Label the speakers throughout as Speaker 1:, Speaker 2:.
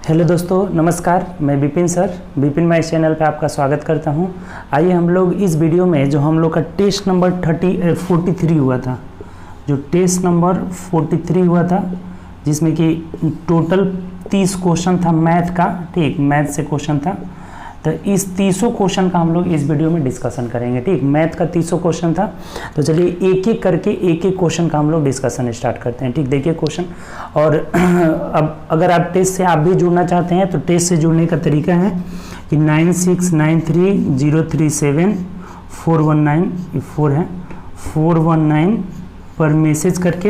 Speaker 1: Hello दोस्तों, नमस्कार। मैं Vipin sir, Vipin my channel पे आपका स्वागत करता हूं। आइए हम लोग इस वीडियो में जो हम लोग का टेस्ट नंबर 43 हुआ था, जो टेस्ट नंबर 43 हुआ था, जिसमें कि टोटल 30 क्वेश्चन था मैथ का। ठीक, मैथ से क्वेश्चन था, तो इस 30 क्वेश्चन का हम लोग इस वीडियो में डिस्कशन करेंगे। ठीक, मैथ का 30 क्वेश्चन था, तो चलिए एक एक करके एक एक क्वेश्चन का हम लोग डिस्कशन स्टार्ट करते हैं। ठीक, देखिए क्वेश्चन। और अब अगर आप टेस्ट से आप भी जुड़ना चाहते हैं तो टेस्ट से जुड़ने का तरीका है कि 9693037419 है 419 पर मैसेज करके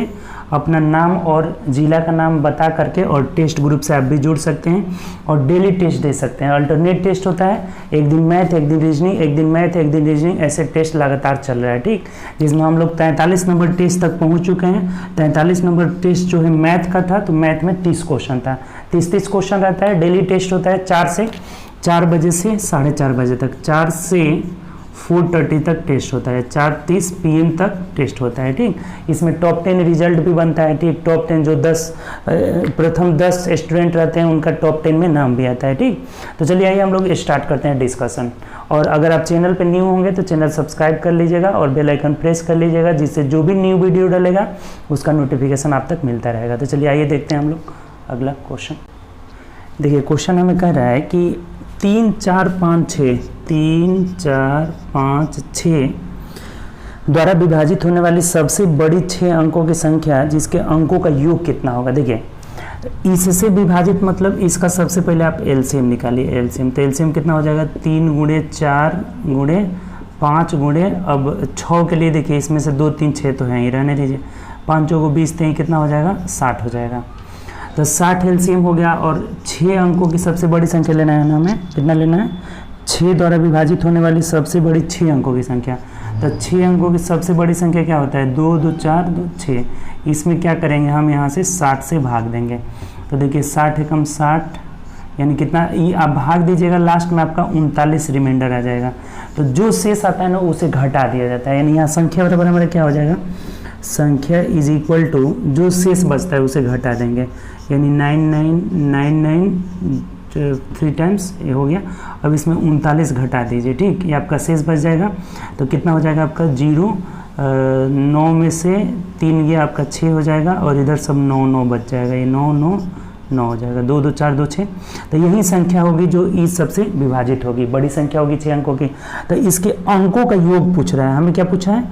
Speaker 1: अपना नाम और ज़िला का नाम बता करके और टेस्ट ग्रुप से आप भी जुड़ सकते हैं और डेली टेस्ट दे सकते हैं। अल्टरनेट टेस्ट होता है, एक दिन मैथ, एक दिन रीजनिंग, एक दिन मैथ, एक दिन रीजनिंग, ऐसे टेस्ट लगातार चल रहा है। ठीक, जिसमें हम लोग 43 नंबर टेस्ट तक पहुंच चुके हैं। 43 नंबर टेस्ट जो है मैथ का था, तो मैथ में 30 क्वेश्चन था। 30 क्वेश्चन रहता है। डेली टेस्ट होता है 4 बजे से 4:30 बजे तक, 4 से 4:30 तक टेस्ट होता है, 4:30 PM तक टेस्ट होता है। ठीक, इसमें टॉप 10 रिजल्ट भी बनता है। ठीक, टॉप 10 जो प्रथम 10 स्टूडेंट रहते हैं उनका टॉप 10 में नाम भी आता है। ठीक, तो चलिए आइए हम लोग स्टार्ट करते हैं डिस्कशन। और अगर आप चैनल पर न्यू होंगे तो चैनल सब्सक्राइब कर लीजिएगा और बेल आइकन प्रेस कर लीजिएगा, जिससे जो भी न्यू वीडियो डलेगा उसका नोटिफिकेशन आप तक मिलता रहेगा। तो चलिए आइए देखते हैं हम लोग अगला क्वेश्चन। देखिए क्वेश्चन हमें कह रहा है कि 3, 4, 5, 6 द्वारा विभाजित होने वाली सबसे बड़ी 6 अंकों की संख्या जिसके अंकों का योग कितना होगा। देखिए इससे विभाजित मतलब इसका सबसे पहले आप एलसीएम निकालिए। एलसीएम तो एलसीएम कितना हो जाएगा, 3 × 4 × 5 × अब 6 के लिए देखिए इसमें से 2, 3, 6 तो हैं ही, रहने दीजिए। 5 को 20 थे, कितना हो जाएगा, 60 हो जाएगा। तो 60 एलसीएम हो गया। और 6 अंकों की सबसे बड़ी संख्या लेना है ना, हमें कितना लेना है, 6 द्वारा विभाजित होने वाली सबसे बड़ी 6 अंकों की संख्या। तो 6 अंकों की सबसे बड़ी संख्या क्या होता है, 2, 2, 4, 2, 6। इसमें क्या करेंगे, हम यहाँ से 60 से भाग देंगे। तो देखिए 60 एकम 60 यानी कितना, ये आप भाग दीजिएगा, लास्ट में आपका 39 रिमाइंडर आ जाएगा। तो जो शेष आता है ना उसे घटा दिया जाता है, यानी यहाँ संख्या बराबर हमारा क्या हो जाएगा, संख्या इज इक्वल टू जो शेष बचता है उसे घटा देंगे, यानी 9999 3 टाइम्स ये हो गया। अब इसमें 39 घटा दीजिए। ठीक, ये आपका शेष बच जाएगा। तो कितना हो जाएगा आपका 0, 9 में से 3 ये आपका 6 हो जाएगा और इधर सब 9 बच जाएगा, ये 9 हो जाएगा। 2, 2, 4, 2, 6। तो यही संख्या होगी जो इस सबसे विभाजित होगी, बड़ी संख्या होगी 6 अंकों की। तो इसके अंकों का योग पूछ रहा है, हमें क्या पूछा है,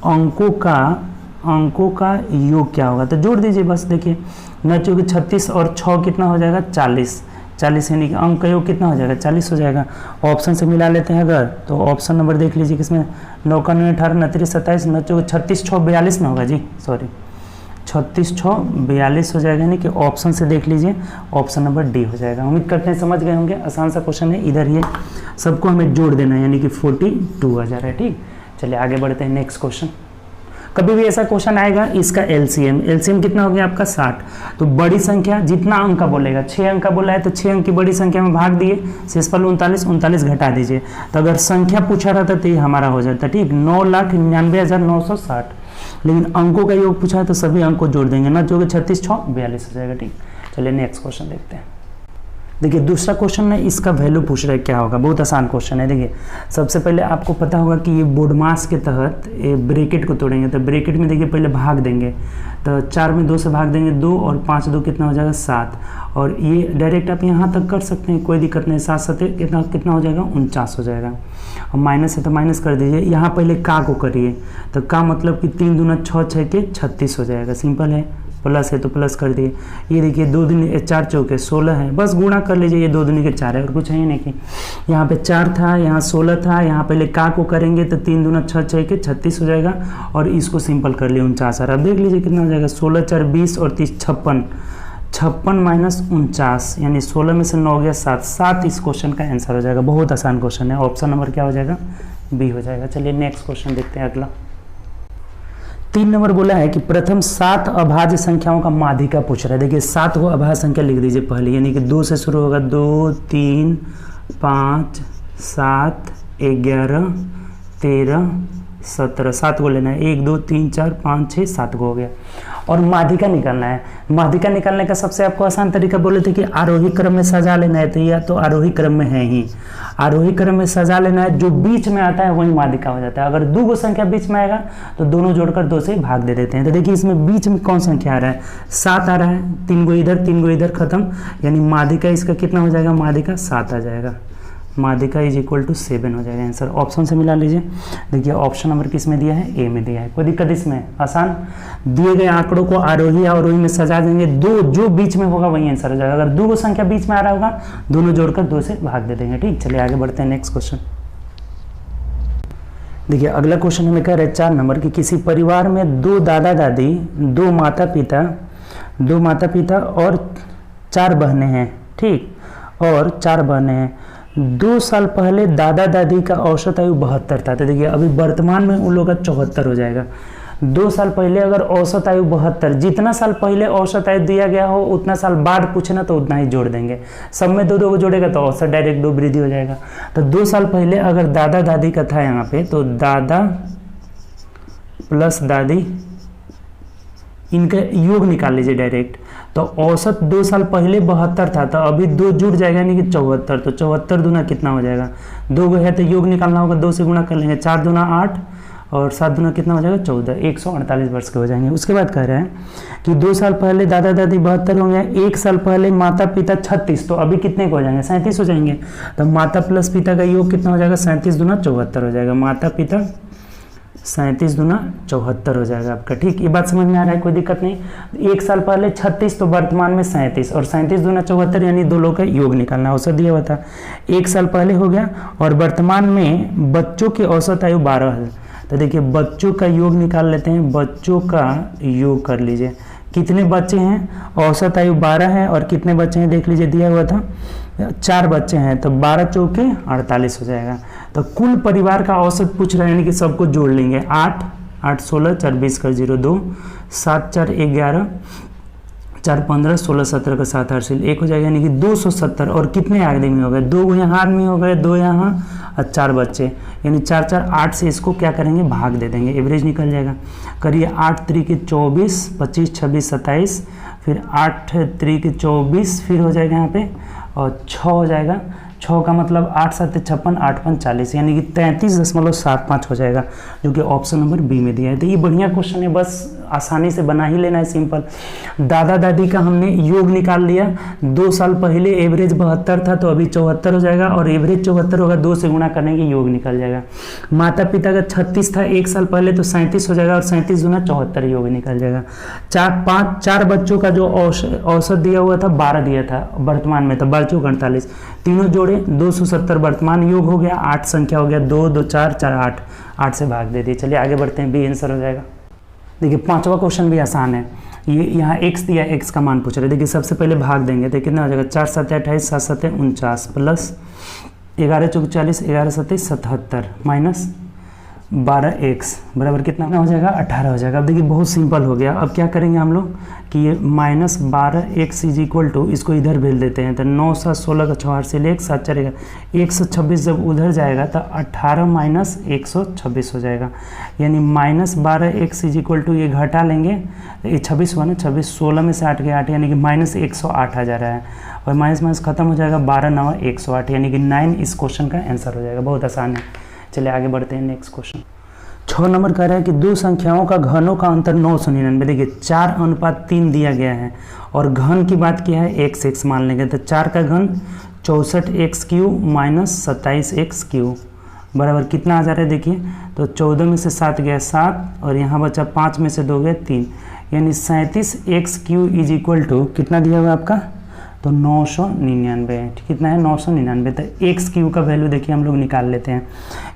Speaker 1: अंकों का योग क्या होगा। तो जोड़ दीजिए बस। देखिए 9 × 36 और 6 कितना हो जाएगा, 40 यानी कि अंक का योग कितना हो जाएगा, 40 हो जाएगा। ऑप्शन से मिला लेते हैं अगर, तो ऑप्शन नंबर देख लीजिए किसमें, 9 × 9 = 18, 29 × 27, 9 × 36, 6 42 ना होगा जी, सॉरी 36, 6 42 हो जाएगा। यानी कि ऑप्शन से देख लीजिए, ऑप्शन नंबर डी हो जाएगा। उम्मीद करते हैं समझ गए होंगे, आसान सा क्वेश्चन है। इधर ये सबको हमें जोड़ देना है, यानी कि 42 आ जा रहा है। ठीक, चलिए आगे बढ़ते हैं नेक्स्ट क्वेश्चन। कभी भी ऐसा क्वेश्चन आएगा, इसका एलसीएम कितना हो गया आपका 60। तो बड़ी संख्या जितना अंक का बोलेगा, 6 अंक का बोला है तो 6 अंक की बड़ी संख्या में भाग दिए, शेषफल 39 घटा दीजिए। तो अगर संख्या पूछा रहता तो ये हमारा हो जाता। ठीक, 9,99,960। लेकिन अंकों का योग पूछा है तो सभी अंक को जोड़ देंगे ना, जो कि 36, 6 42 हो जाएगा। ठीक, चलिए नेक्स्ट क्वेश्चन देखते हैं। देखिए दूसरा क्वेश्चन में इसका वैल्यू पूछ रहा है क्या होगा, बहुत आसान क्वेश्चन है। देखिए सबसे पहले आपको पता होगा कि ये बोडमास के तहत ये ब्रैकेट को तोड़ेंगे। तो ब्रैकेट में देखिए पहले भाग देंगे, तो 4 में 2 से भाग देंगे 2 और 5 2 कितना हो जाएगा 7। और ये डायरेक्ट आप यहाँ तक कर सकते हैं, कोई दिक्कत नहीं। 7 7 कितना हो जाएगा, 49 हो जाएगा। और माइनस है तो माइनस कर दीजिए। यहाँ पहले का को करिए, तो का मतलब कि 3 दूना 6, 6 के 36 हो जाएगा। सिंपल है, प्लस है तो प्लस कर दिए। ये देखिए 2 दूनी 4 चौके 16 है, बस गुणा कर लीजिए, ये 2 दूनी के 4 है और कुछ है ही नहीं। कि यहाँ पे 4 था, यहाँ 16 था, यहाँ पहले का को करेंगे तो 3 दूना 6, 6 के 36 हो जाएगा। और इसको सिंपल कर लिए 49। अब देख लीजिए कितना हो जाएगा, 16 4 20 और 30 56, 56 माइनस 49 यानी 16 में से 9 हो गया 7 इस क्वेश्चन का आंसर हो जाएगा। बहुत आसान क्वेश्चन है। ऑप्शन नंबर क्या हो जाएगा, बी हो जाएगा। चलिए नेक्स्ट क्वेश्चन देखते हैं अगला। 3 नंबर बोला है कि प्रथम 7 अभाज्य संख्याओं का माध्यिका पूछ रहा है। देखिए 7 को अभाज्य संख्या लिख दीजिए पहले, यानी कि 2 से शुरू होगा, 2 3 5 7 11 13 17, 7 को लेना है, 1 2 3 4 5 6 7 को हो गया। और माध्यिका निकालना है। माध्यिका निकालने का सबसे आपको आसान तरीका बोले थे कि आरोही क्रम में सजा लेना है, तो या तो आरोही क्रम में है ही, आरोही क्रम में सजा लेना है, जो बीच में आता है वही माध्यिका हो जाता है। अगर दो गो संख्या बीच में आएगा तो दोनों जोड़कर 2 से भाग दे देते हैं। तो देखिए इसमें बीच में कौन संख्या आ रहा है, 7 आ रहा है, 3 गो इधर 3 गो इधर, खत्म, यानी माध्यिका इसका कितना हो जाएगा, माध्यिका 7 आ जाएगा, माध्यिका इज इक्वल टू 7 हो जाएगा आंसर। ऑप्शन से मिला लीजिए। देखिए ऑप्शन नंबर किस में दिया है, ए में दिया है। कोई दिक्कत इसमें, आसान, दिए गए आंकड़ों को आरोही या अवरोही में सजा देंगे, दो जो बीच में होगा वही आंसर हो जाएगा। अगर दो संख्या बीच में आ रहा होगा दोनों जोड़कर 2 से भाग दे देंगे। ठीक, चलिए आगे बढ़ते हैं नेक्स्ट क्वेश्चन। देखिए अगला क्वेश्चन हमें कह रहे हैं 4 नंबर की, किसी परिवार में 2 दादा दादी, 2 माता पिता और 4 बहनें हैं। ठीक, और 4 बहनें हैं। 2 साल पहले दादा दादी का औसत आयु 72 था। तो देखिए अभी वर्तमान में उन लोगों का 74 हो जाएगा। 2 साल पहले अगर औसत आयु 72, जितना साल पहले औसत आयु दिया गया हो उतना साल बाद पूछे ना तो उतना ही जोड़ देंगे। सब में 2 को जोड़ेगा तो औसत डायरेक्ट 2 वृद्धि हो जाएगा। तो 2 साल पहले अगर दादा दादी का था यहाँ पे, तो दादा प्लस दादी, इनका योग निकाल लीजिए डायरेक्ट। तो औसत 2 साल पहले 72 था, तो अभी 2 जुड़ जाएगा यानी कि 74। तो 74 दूना कितना हो जाएगा, 2 है तो योग निकालना होगा, 2 से गुणा कर लेंगे, 4 दूना 8 और 7 दूना कितना हो जाएगा 14, 148 वर्ष के हो जाएंगे। उसके बाद कह रहे हैं कि 2 साल पहले दादा दादी 72 होंगे, 1 साल पहले माता पिता 36, तो अभी कितने को हो जाएंगे, 37 हो जाएंगे। तो माता प्लस पिता का योग कितना हो जाएगा, 37 दूना 74 हो जाएगा। माता पिता 37 दूना 74 हो जाएगा आपका। ठीक, ये बात समझ में आ रहा है, कोई दिक्कत नहीं। 1 साल पहले 36 तो वर्तमान में 37, और 37 दूना 74 यानी 2 लोग का योग निकालना, औसत दिया हुआ था। 1 साल पहले हो गया, और वर्तमान में बच्चों की औसत आयु 12 है। तो देखिए बच्चों का योग निकाल लेते हैं, बच्चों का योग कर लीजिए, कितने बच्चे हैं, औसत आयु 12 है, और कितने बच्चे हैं देख लीजिए, दिया हुआ था 4 बच्चे हैं, तो 12 चौके 48 हो जाएगा। तो कुल परिवार का औसत पूछ रहे हैं, यानी कि सबको जोड़ लेंगे, 8 8 16 4 20 का 0 2 7 4 11 4 15 16 17 का 7 8 1 हो जाएगा, यानी कि 270। और कितने आदमी हो गए, 2 यहाँ आदमी हो गए, 2 यहाँ और 4 बच्चे, यानी 4 4 8 से इसको क्या करेंगे, भाग दे देंगे, एवरेज निकल जाएगा। करिए 8 3 24 25 26 27, फिर 8 3 24, फिर हो जाएगा यहाँ पे, और 6 हो जाएगा, 6 का मतलब 8 7 56 8 5 40, यानी कि 33.75 हो जाएगा, जो कि ऑप्शन नंबर बी में दिया है। तो ये बढ़िया क्वेश्चन है, बस आसानी से बना ही लेना है, सिंपल। दादा दादी का हमने योग निकाल लिया, 2 साल पहले एवरेज 72 था, तो अभी 74 हो जाएगा, और एवरेज 74 होगा, 2 से गुणा करने के योग निकल जाएगा। माता पिता का 36 था 1 साल पहले, तो 37 हो जाएगा, और 37 गुना 74 योग निकल जाएगा। 4 बच्चों का जो औसत दिया हुआ था 12 दिया था वर्तमान में, तो 12 चौक 48, तीनों जोड़े 270 वर्तमान योग हो गया, 8 संख्या हो गया, 2 2 4 4 8 से भाग दे दिए। चलिए आगे बढ़ते हैं, बी आंसर हो जाएगा। देखिए 5वां क्वेश्चन भी आसान है, ये यहाँ x दिया, x का मान पूछ रहे हैं। देखिए सबसे पहले भाग देंगे तो कितना हो जाएगा, 4 7 28 7 7 49 प्लस 11 चौक 40 11 7 77 माइनस 12x बराबर कितना हो जाएगा, 18 हो जाएगा। अब देखिए बहुत सिंपल हो गया। अब क्या करेंगे हम लोग कि ये minus 12x is equal to, इसको इधर भेज देते हैं, तो 9 7 16 का 6 8 से 1 7 4 126 जब उधर जाएगा तो 18 माइनस 126 हो जाएगा, यानी minus 12x is equal to, ये घटा लेंगे, ये 26 हुआ ना, 26 16 में से 8 गया 8, यानी कि माइनस 108 आ जा रहा है, और माइनस माइनस खत्म हो जाएगा, 12 9 108, यानी कि 9 इस क्वेश्चन का आंसर हो जाएगा। बहुत आसान है। चलिए आगे बढ़ते हैं, नेक्स्ट क्वेश्चन। 6 नंबर कह रहा है कि 2 संख्याओं का घनों का अंतर 999। देखिए 4:3 दिया गया है, और घन की बात किया है x मान लेंगे, तो 4 का घन 64x³ माइनस 27x³ बराबर कितना आ जा रहा है, देखिए तो 14 में से 7 गया 7, और यहाँ बचा 5 में से 2 गया 3, यानी 37x³ इज इक्वल टू कितना दिया हुआ आपका, तो 999। कितना है, 999। तो x³ का वैल्यू देखिए हम लोग निकाल लेते हैं,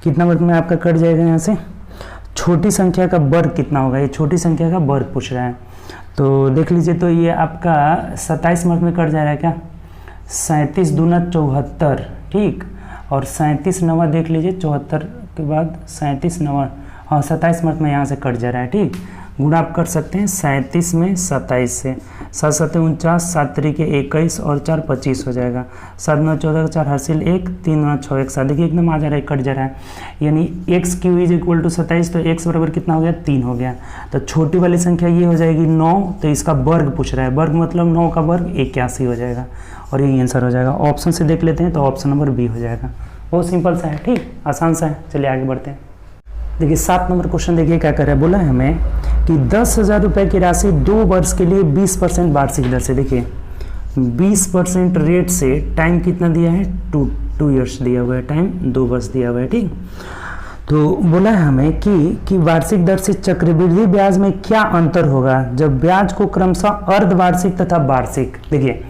Speaker 1: कितना वर्ग में आपका कट जाएगा, यहाँ से छोटी संख्या का वर्ग कितना होगा, ये छोटी संख्या का वर्ग पूछ रहा है, तो देख लीजिए, तो ये आपका 27 वर्ग में कट जा रहा है क्या, 37 दूना 74, ठीक, और 37 नवा देख लीजिए, 74 के बाद 37 नवा, हाँ 27 वर्ग में यहाँ से कट जा रहा है, ठीक, गुणा आप कर सकते हैं 37 में 27 से, 7 7 49, 7 तरीके 21 और 4 25 हो जाएगा। 7 9 14 4 हासिल 1, 3 9 6 1 7, देखिए एकदम आ जा रहा है, कट जा रहा है, यानी x cube is equal to 27, तो एक्स बराबर कितना हो गया 3 हो गया। तो छोटी वाली संख्या ये हो जाएगी 9, तो इसका वर्ग पूछ रहा है, वर्ग मतलब 9 का वर्ग 81 हो जाएगा और यही आंसर हो जाएगा। ऑप्शन से देख लेते हैं तो ऑप्शन नंबर बी हो जाएगा। बहुत सिंपल सा है, ठीक, आसान सा है। चलिए आगे बढ़ते हैं। देखिए 7 नंबर क्वेश्चन देखिए क्या कर रहा है, बोला है हमें कि 10,000 रुपये की राशि 2 वर्ष के लिए 20% वार्षिक दर से, देखिए 20% रेट से टाइम कितना दिया है 2 ईयर्स दिया हुआ है, टाइम 2 वर्ष दिया हुआ है, ठीक। तो बोला है हमें कि वार्षिक दर से चक्रवृद्धि ब्याज में क्या अंतर होगा जब ब्याज को क्रमशः अर्धवार्षिक तथा वार्षिक, देखिए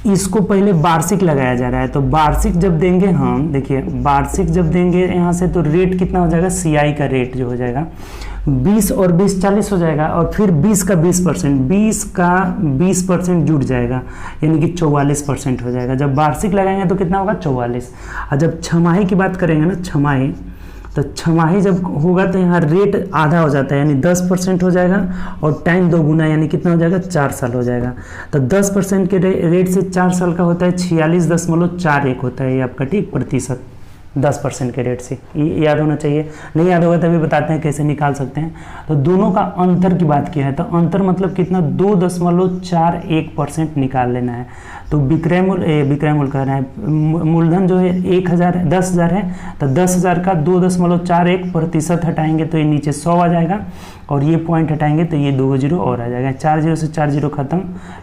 Speaker 1: इसको पहले वार्षिक लगाया जा रहा है, तो वार्षिक जब देंगे हम, देखिए वार्षिक जब देंगे यहाँ से तो रेट कितना हो जाएगा, सीआई का रेट जो हो जाएगा 20 और 20 40 हो जाएगा, और फिर 20 का 20%, 20 का 20% जुड़ जाएगा, यानी कि 44% हो जाएगा। जब वार्षिक लगाएंगे तो कितना होगा 44। और जब छमाही की बात करेंगे ना, छमाही, तो छमाही जब होगा तो यहाँ रेट आधा हो जाता है, यानी 10% हो जाएगा, और टाइम 2 गुना यानी कितना हो जाएगा 4 साल हो जाएगा। तो 10% के रेट से 4 साल का होता है 46.41 होता है ये आपका, ठीक, प्रतिशत 10% के रेट से, ये याद होना चाहिए। नहीं याद होगा तभी बताते हैं कैसे निकाल सकते हैं। तो दोनों का अंतर की बात किया है, तो अंतर मतलब कितना 2.41% निकाल लेना है। तो विक्रय मूल्य कह रहे हैं, मूलधन जो है 10,000 है, तो 10,000 का 2.41% हटाएंगे तो ये नीचे 100 आ जाएगा, और ये पॉइंट हटाएंगे तो ये 2 जीरो और आ जाएगा, 4 जीरो से 4 जीरो खत्म,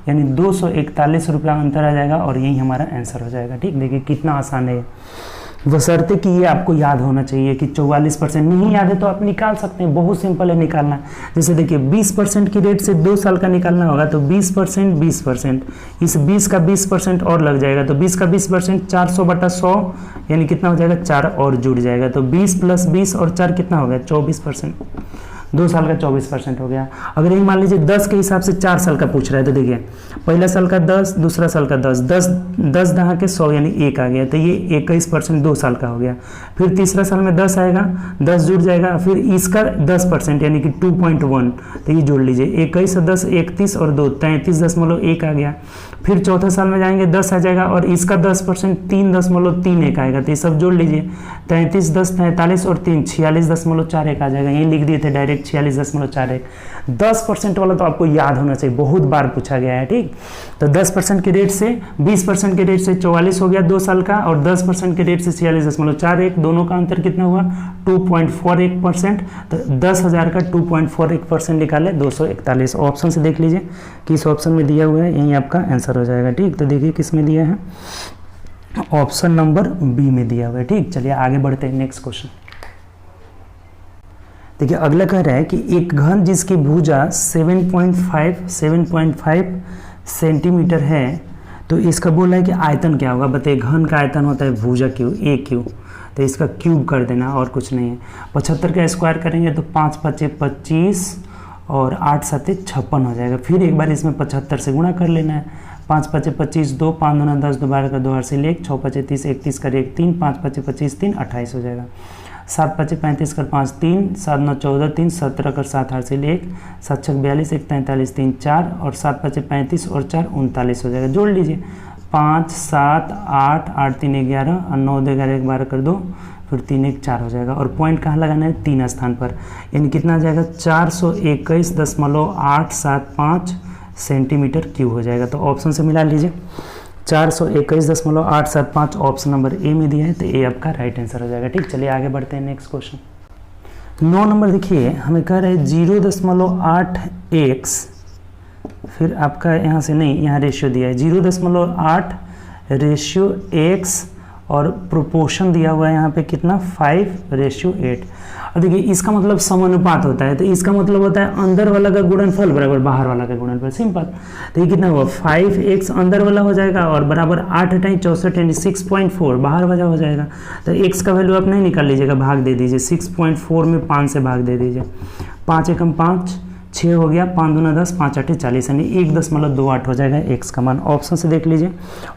Speaker 1: यानी 241 रुपया अंतर आ जाएगा, और यही हमारा आंसर हो जाएगा, ठीक। देखिए कितना आसान है, बशर्ते कि ये आपको याद होना चाहिए कि 44%, नहीं याद है तो आप निकाल सकते हैं, बहुत सिंपल है निकालना। जैसे देखिए 20% की रेट से 2 साल का निकालना होगा, तो 20%, इस 20 का 20% और लग जाएगा, तो 20 का 20% 400/100 यानी कितना हो जाएगा 4 और जुड़ जाएगा, तो 20 + 20 और 4 कितना हो गया 24%, 2 साल का 24% हो गया। अगर यही मान लीजिए 10 के हिसाब से 4 साल का पूछ रहा है, तो देखिए पहला साल का 10, दूसरा साल का 10, 10 दहा के 100 यानी 1 आ गया, तो ये 21% 2 साल का हो गया। फिर तीसरा साल में 10 आएगा, 10 जुड़ जाएगा, फिर इसका 10% यानी कि 2.1, तो ये जोड़ लीजिए, 21 और 10 31 और 2 33.1 आ गया। फिर चौथा साल में जाएंगे 10 आ जाएगा, और इसका 10% 3.31 आएगा, तो ये सब जोड़ लीजिए, 33 10 43 और 3 46.41 आ जाएगा, ये लिख दिए थे डायरेक्ट 46.41। 10% वाला तो आपको याद होना चाहिए, बहुत बार पूछा गया है, ठीक। तो 10% के रेट से 20% के रेट से 44 हो गया 2 साल का, और 10% के रेट से 46.41, दोनों का अंतर कितना हुआ 2.41%, तो 10,000 का 2.41% निकाले 241। ऑप्शन से देख लीजिए किस ऑप्शन में दिया हुआ है, यही आपका आंसर हो जाएगा, ठीक। तो देखिए किस में दिया है, ऑप्शन नंबर बी में दिया हुआ है, ठीक। चलिए आगे बढ़ते हैं, नेक्स्ट क्वेश्चन देखिए। अगला कह रहा है कि एक घन जिसकी भुजा 7.5 सेंटीमीटर है, तो इसका बोला है कि आयतन क्या होगा, बताइए। घन का आयतन होता है भुजा क्यू, ए क्यू, तो इसका क्यूब कर देना और कुछ नहीं है। 75 का स्क्वायर करेंगे तो 5 × 5 = 25 और 8 × 7 = 56 हो जाएगा। फिर एक बार इसमें 75 से गुणा कर लेना है, 5 × 5 = 25, 2 5 2 10, 2 12 का 2 हासिल 1, 6 × 5 = 30, 31 का 1 3, 5 × 5 = 25 3 28 हो जाएगा। 7 × 5 = 35 कर 5 3, 7 9 14 3, 17 कर 7 हासिल 1, 7 6 42, 1 43 3 4, और 7 5 = 35 और 4 39 हो जाएगा। जोड़ लीजिए, 5 7 8 8 3 11 और 9 2 11 1 12 कर 2, फिर 3 1 4 हो जाएगा। और पॉइंट कहाँ लगाना है, 3 स्थान पर, यानी कितना आ जाएगा 421.875 सेंटीमीटर क्यूब हो जाएगा। तो ऑप्शन से मिला लीजिए, 421.875 ऑप्शन नंबर ए में दिया है, तो ए आपका राइट आंसर हो जाएगा, ठीक। चलिए आगे बढ़ते हैं, नेक्स्ट क्वेश्चन 9 नंबर देखिए, हमें कह रहे हैं 0.8x, फिर आपका यहाँ से नहीं, यहाँ रेशियो दिया है 0.8 रेशियो x, और प्रोपोर्शन दिया हुआ है यहाँ पे कितना 5:8। और देखिए इसका मतलब समानुपात होता है, तो इसका मतलब होता है अंदर वाला का गुणनफल बराबर बाहर वाला का गुणनफल, सिंपल। तो ये कितना हुआ 5x अंदर वाला हो जाएगा, और बराबर 8 हटाई 64 यानी 6.4 बाहर वाला हो जाएगा। तो x का वैल्यू आप नहीं निकाल लीजिएगा, भाग दे दीजिए, 6.4 में 5 से भाग दे दीजिए, 5 एकम 5 6 हो गया, 5 दूना 10, 5 8 40 यानी 1.28 हो जाएगा x का मान। ऑप्शन से देख लीजिए,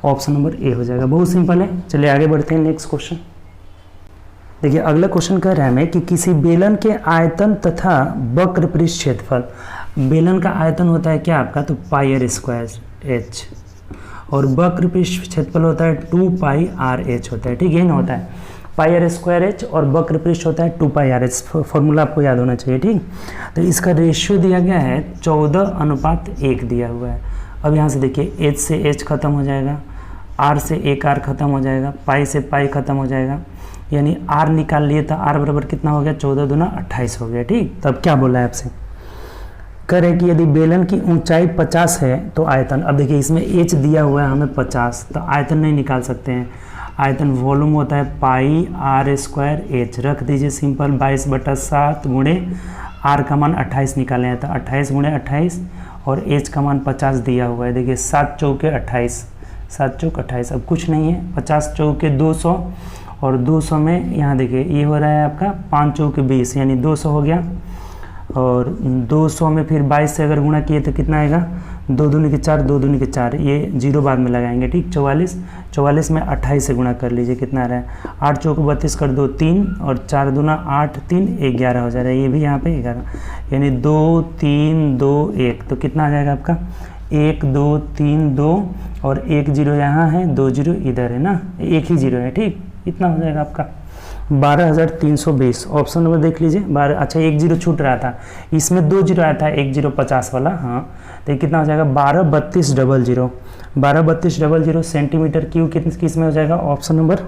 Speaker 1: ऑप्शन नंबर ए हो जाएगा, बहुत सिंपल है। चलिए आगे बढ़ते हैं, नेक्स्ट क्वेश्चन देखिए अगला क्वेश्चन कह रहा है हमें कि किसी बेलन के आयतन तथा वक्र पृष्ठ क्षेत्रफल, बेलन का आयतन होता है क्या आपका, तो पाई आर स्क्वायर एच, और वक्र पृष्ठ क्षेत्रफल होता है 2 पाई आर एच होता है, ठीक है ना, होता है पाई आर स्क्वायर एच और वक्र पृष्ठ होता है 2 पाई आर एच, फॉर्मूला आपको याद होना चाहिए, ठीक। तो इसका रेशियो दिया गया है 14:1 दिया हुआ है। अब यहाँ से देखिए एच से एच खत्म हो जाएगा, आर से एक आर खत्म हो जाएगा, पाई से पाई खत्म हो जाएगा, यानी आर निकाल लिए तो आर बराबर कितना हो गया, 14 दूना 28 हो गया, ठीक। तब क्या बोला है आपसे, कह रहे कि यदि बेलन की ऊंचाई 50 है तो आयतन, अब देखिए इसमें एच दिया हुआ है हमें 50, तो आयतन नहीं निकाल सकते हैं, आयतन वॉल्यूम होता है पाई आर स्क्वायर एच, रख दीजिए सिंपल 22/7 गुणे आर का मान 28 निकाले हैं, तो 28 गुणे 28 और एच का मान 50 दिया हुआ है, देखिए 7 चौके 28, 7 चौक 28, अब कुछ नहीं है, 50 चौके 200 और 200 में यहाँ देखिए ये हो रहा है आपका 5 चौके 20 यानी 200 हो गया, और 200 में फिर 22 से अगर गुणा किए तो कितना आएगा, 2 दूनी के 4, 2 दूनी के 4, ये जीरो बाद में लगाएंगे, ठीक। 44 में 28 से गुणा कर लीजिए, कितना आ रहा है, 8 चौक 32 कर 2 3 और 4 दूना 8 3 11 हो जा रहा है, ये भी यहाँ पे 11, यानी 2 3 2 1, तो कितना आ जाएगा आपका 1 2 3 2 और 1 जीरो यहाँ है, 2 जीरो इधर है ना, एक ही जीरो है, ठीक। इतना हो जाएगा आपका 12,320, ऑप्शन नंबर देख लीजिए 12, अच्छा 1 जीरो छूट रहा था, इसमें 2 जीरो आया था, 1 जीरो 50 वाला, हाँ, तो कितना हो जाएगा 12,32,00, 12,32,00 सेंटीमीटर क्यूब किस में हो जाएगा, ऑप्शन नंबर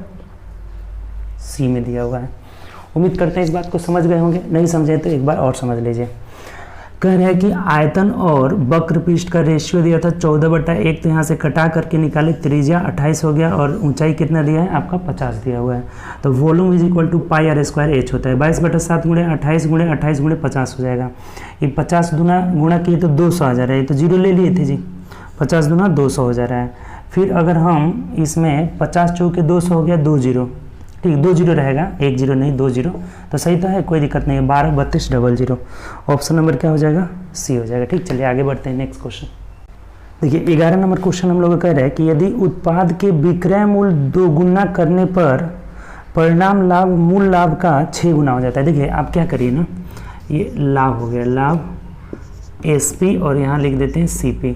Speaker 1: सी में दिया हुआ है। उम्मीद करते हैं इस बात को समझ गए होंगे, नहीं समझे तो एक बार और समझ लीजिए। कह रहे हैं कि आयतन और वक्र पृष्ठ का रेशियो दिया था 14/1, तो यहाँ से कटा करके निकाले, त्रिज्या 28 हो गया और ऊंचाई कितना दिया है आपका 50 दिया हुआ है, तो volume is equal to pi r square h होता है, 22/7 गुणे 28 गुणे 28 गुणे 50 हो जाएगा, ये 50 दूना गुणा किए तो 200 आ जा रहा है, तो जीरो ले लिए थे जी, 50 दूना 200 हो जा रहा है। फिर अगर हम इसमें 50 चौके 200 हो गया, 2 जीरो, ठीक, 2 जीरो रहेगा, 1 जीरो नहीं 2 जीरो, तो सही तो है, कोई दिक्कत नहीं है, 12,32,00, ऑप्शन नंबर क्या हो जाएगा, सी हो जाएगा, ठीक। चलिए आगे बढ़ते हैं, नेक्स्ट क्वेश्चन देखिए 11 नंबर क्वेश्चन हम लोग कह रहे हैं कि यदि उत्पाद के विक्रय मूल्य 2 गुना करने पर परिणाम लाभ मूल लाभ का 6 गुना हो जाता है। देखिए आप क्या करिए ना, ये लाभ हो गया, लाभ एसपी और यहाँ लिख देते हैं सीपी,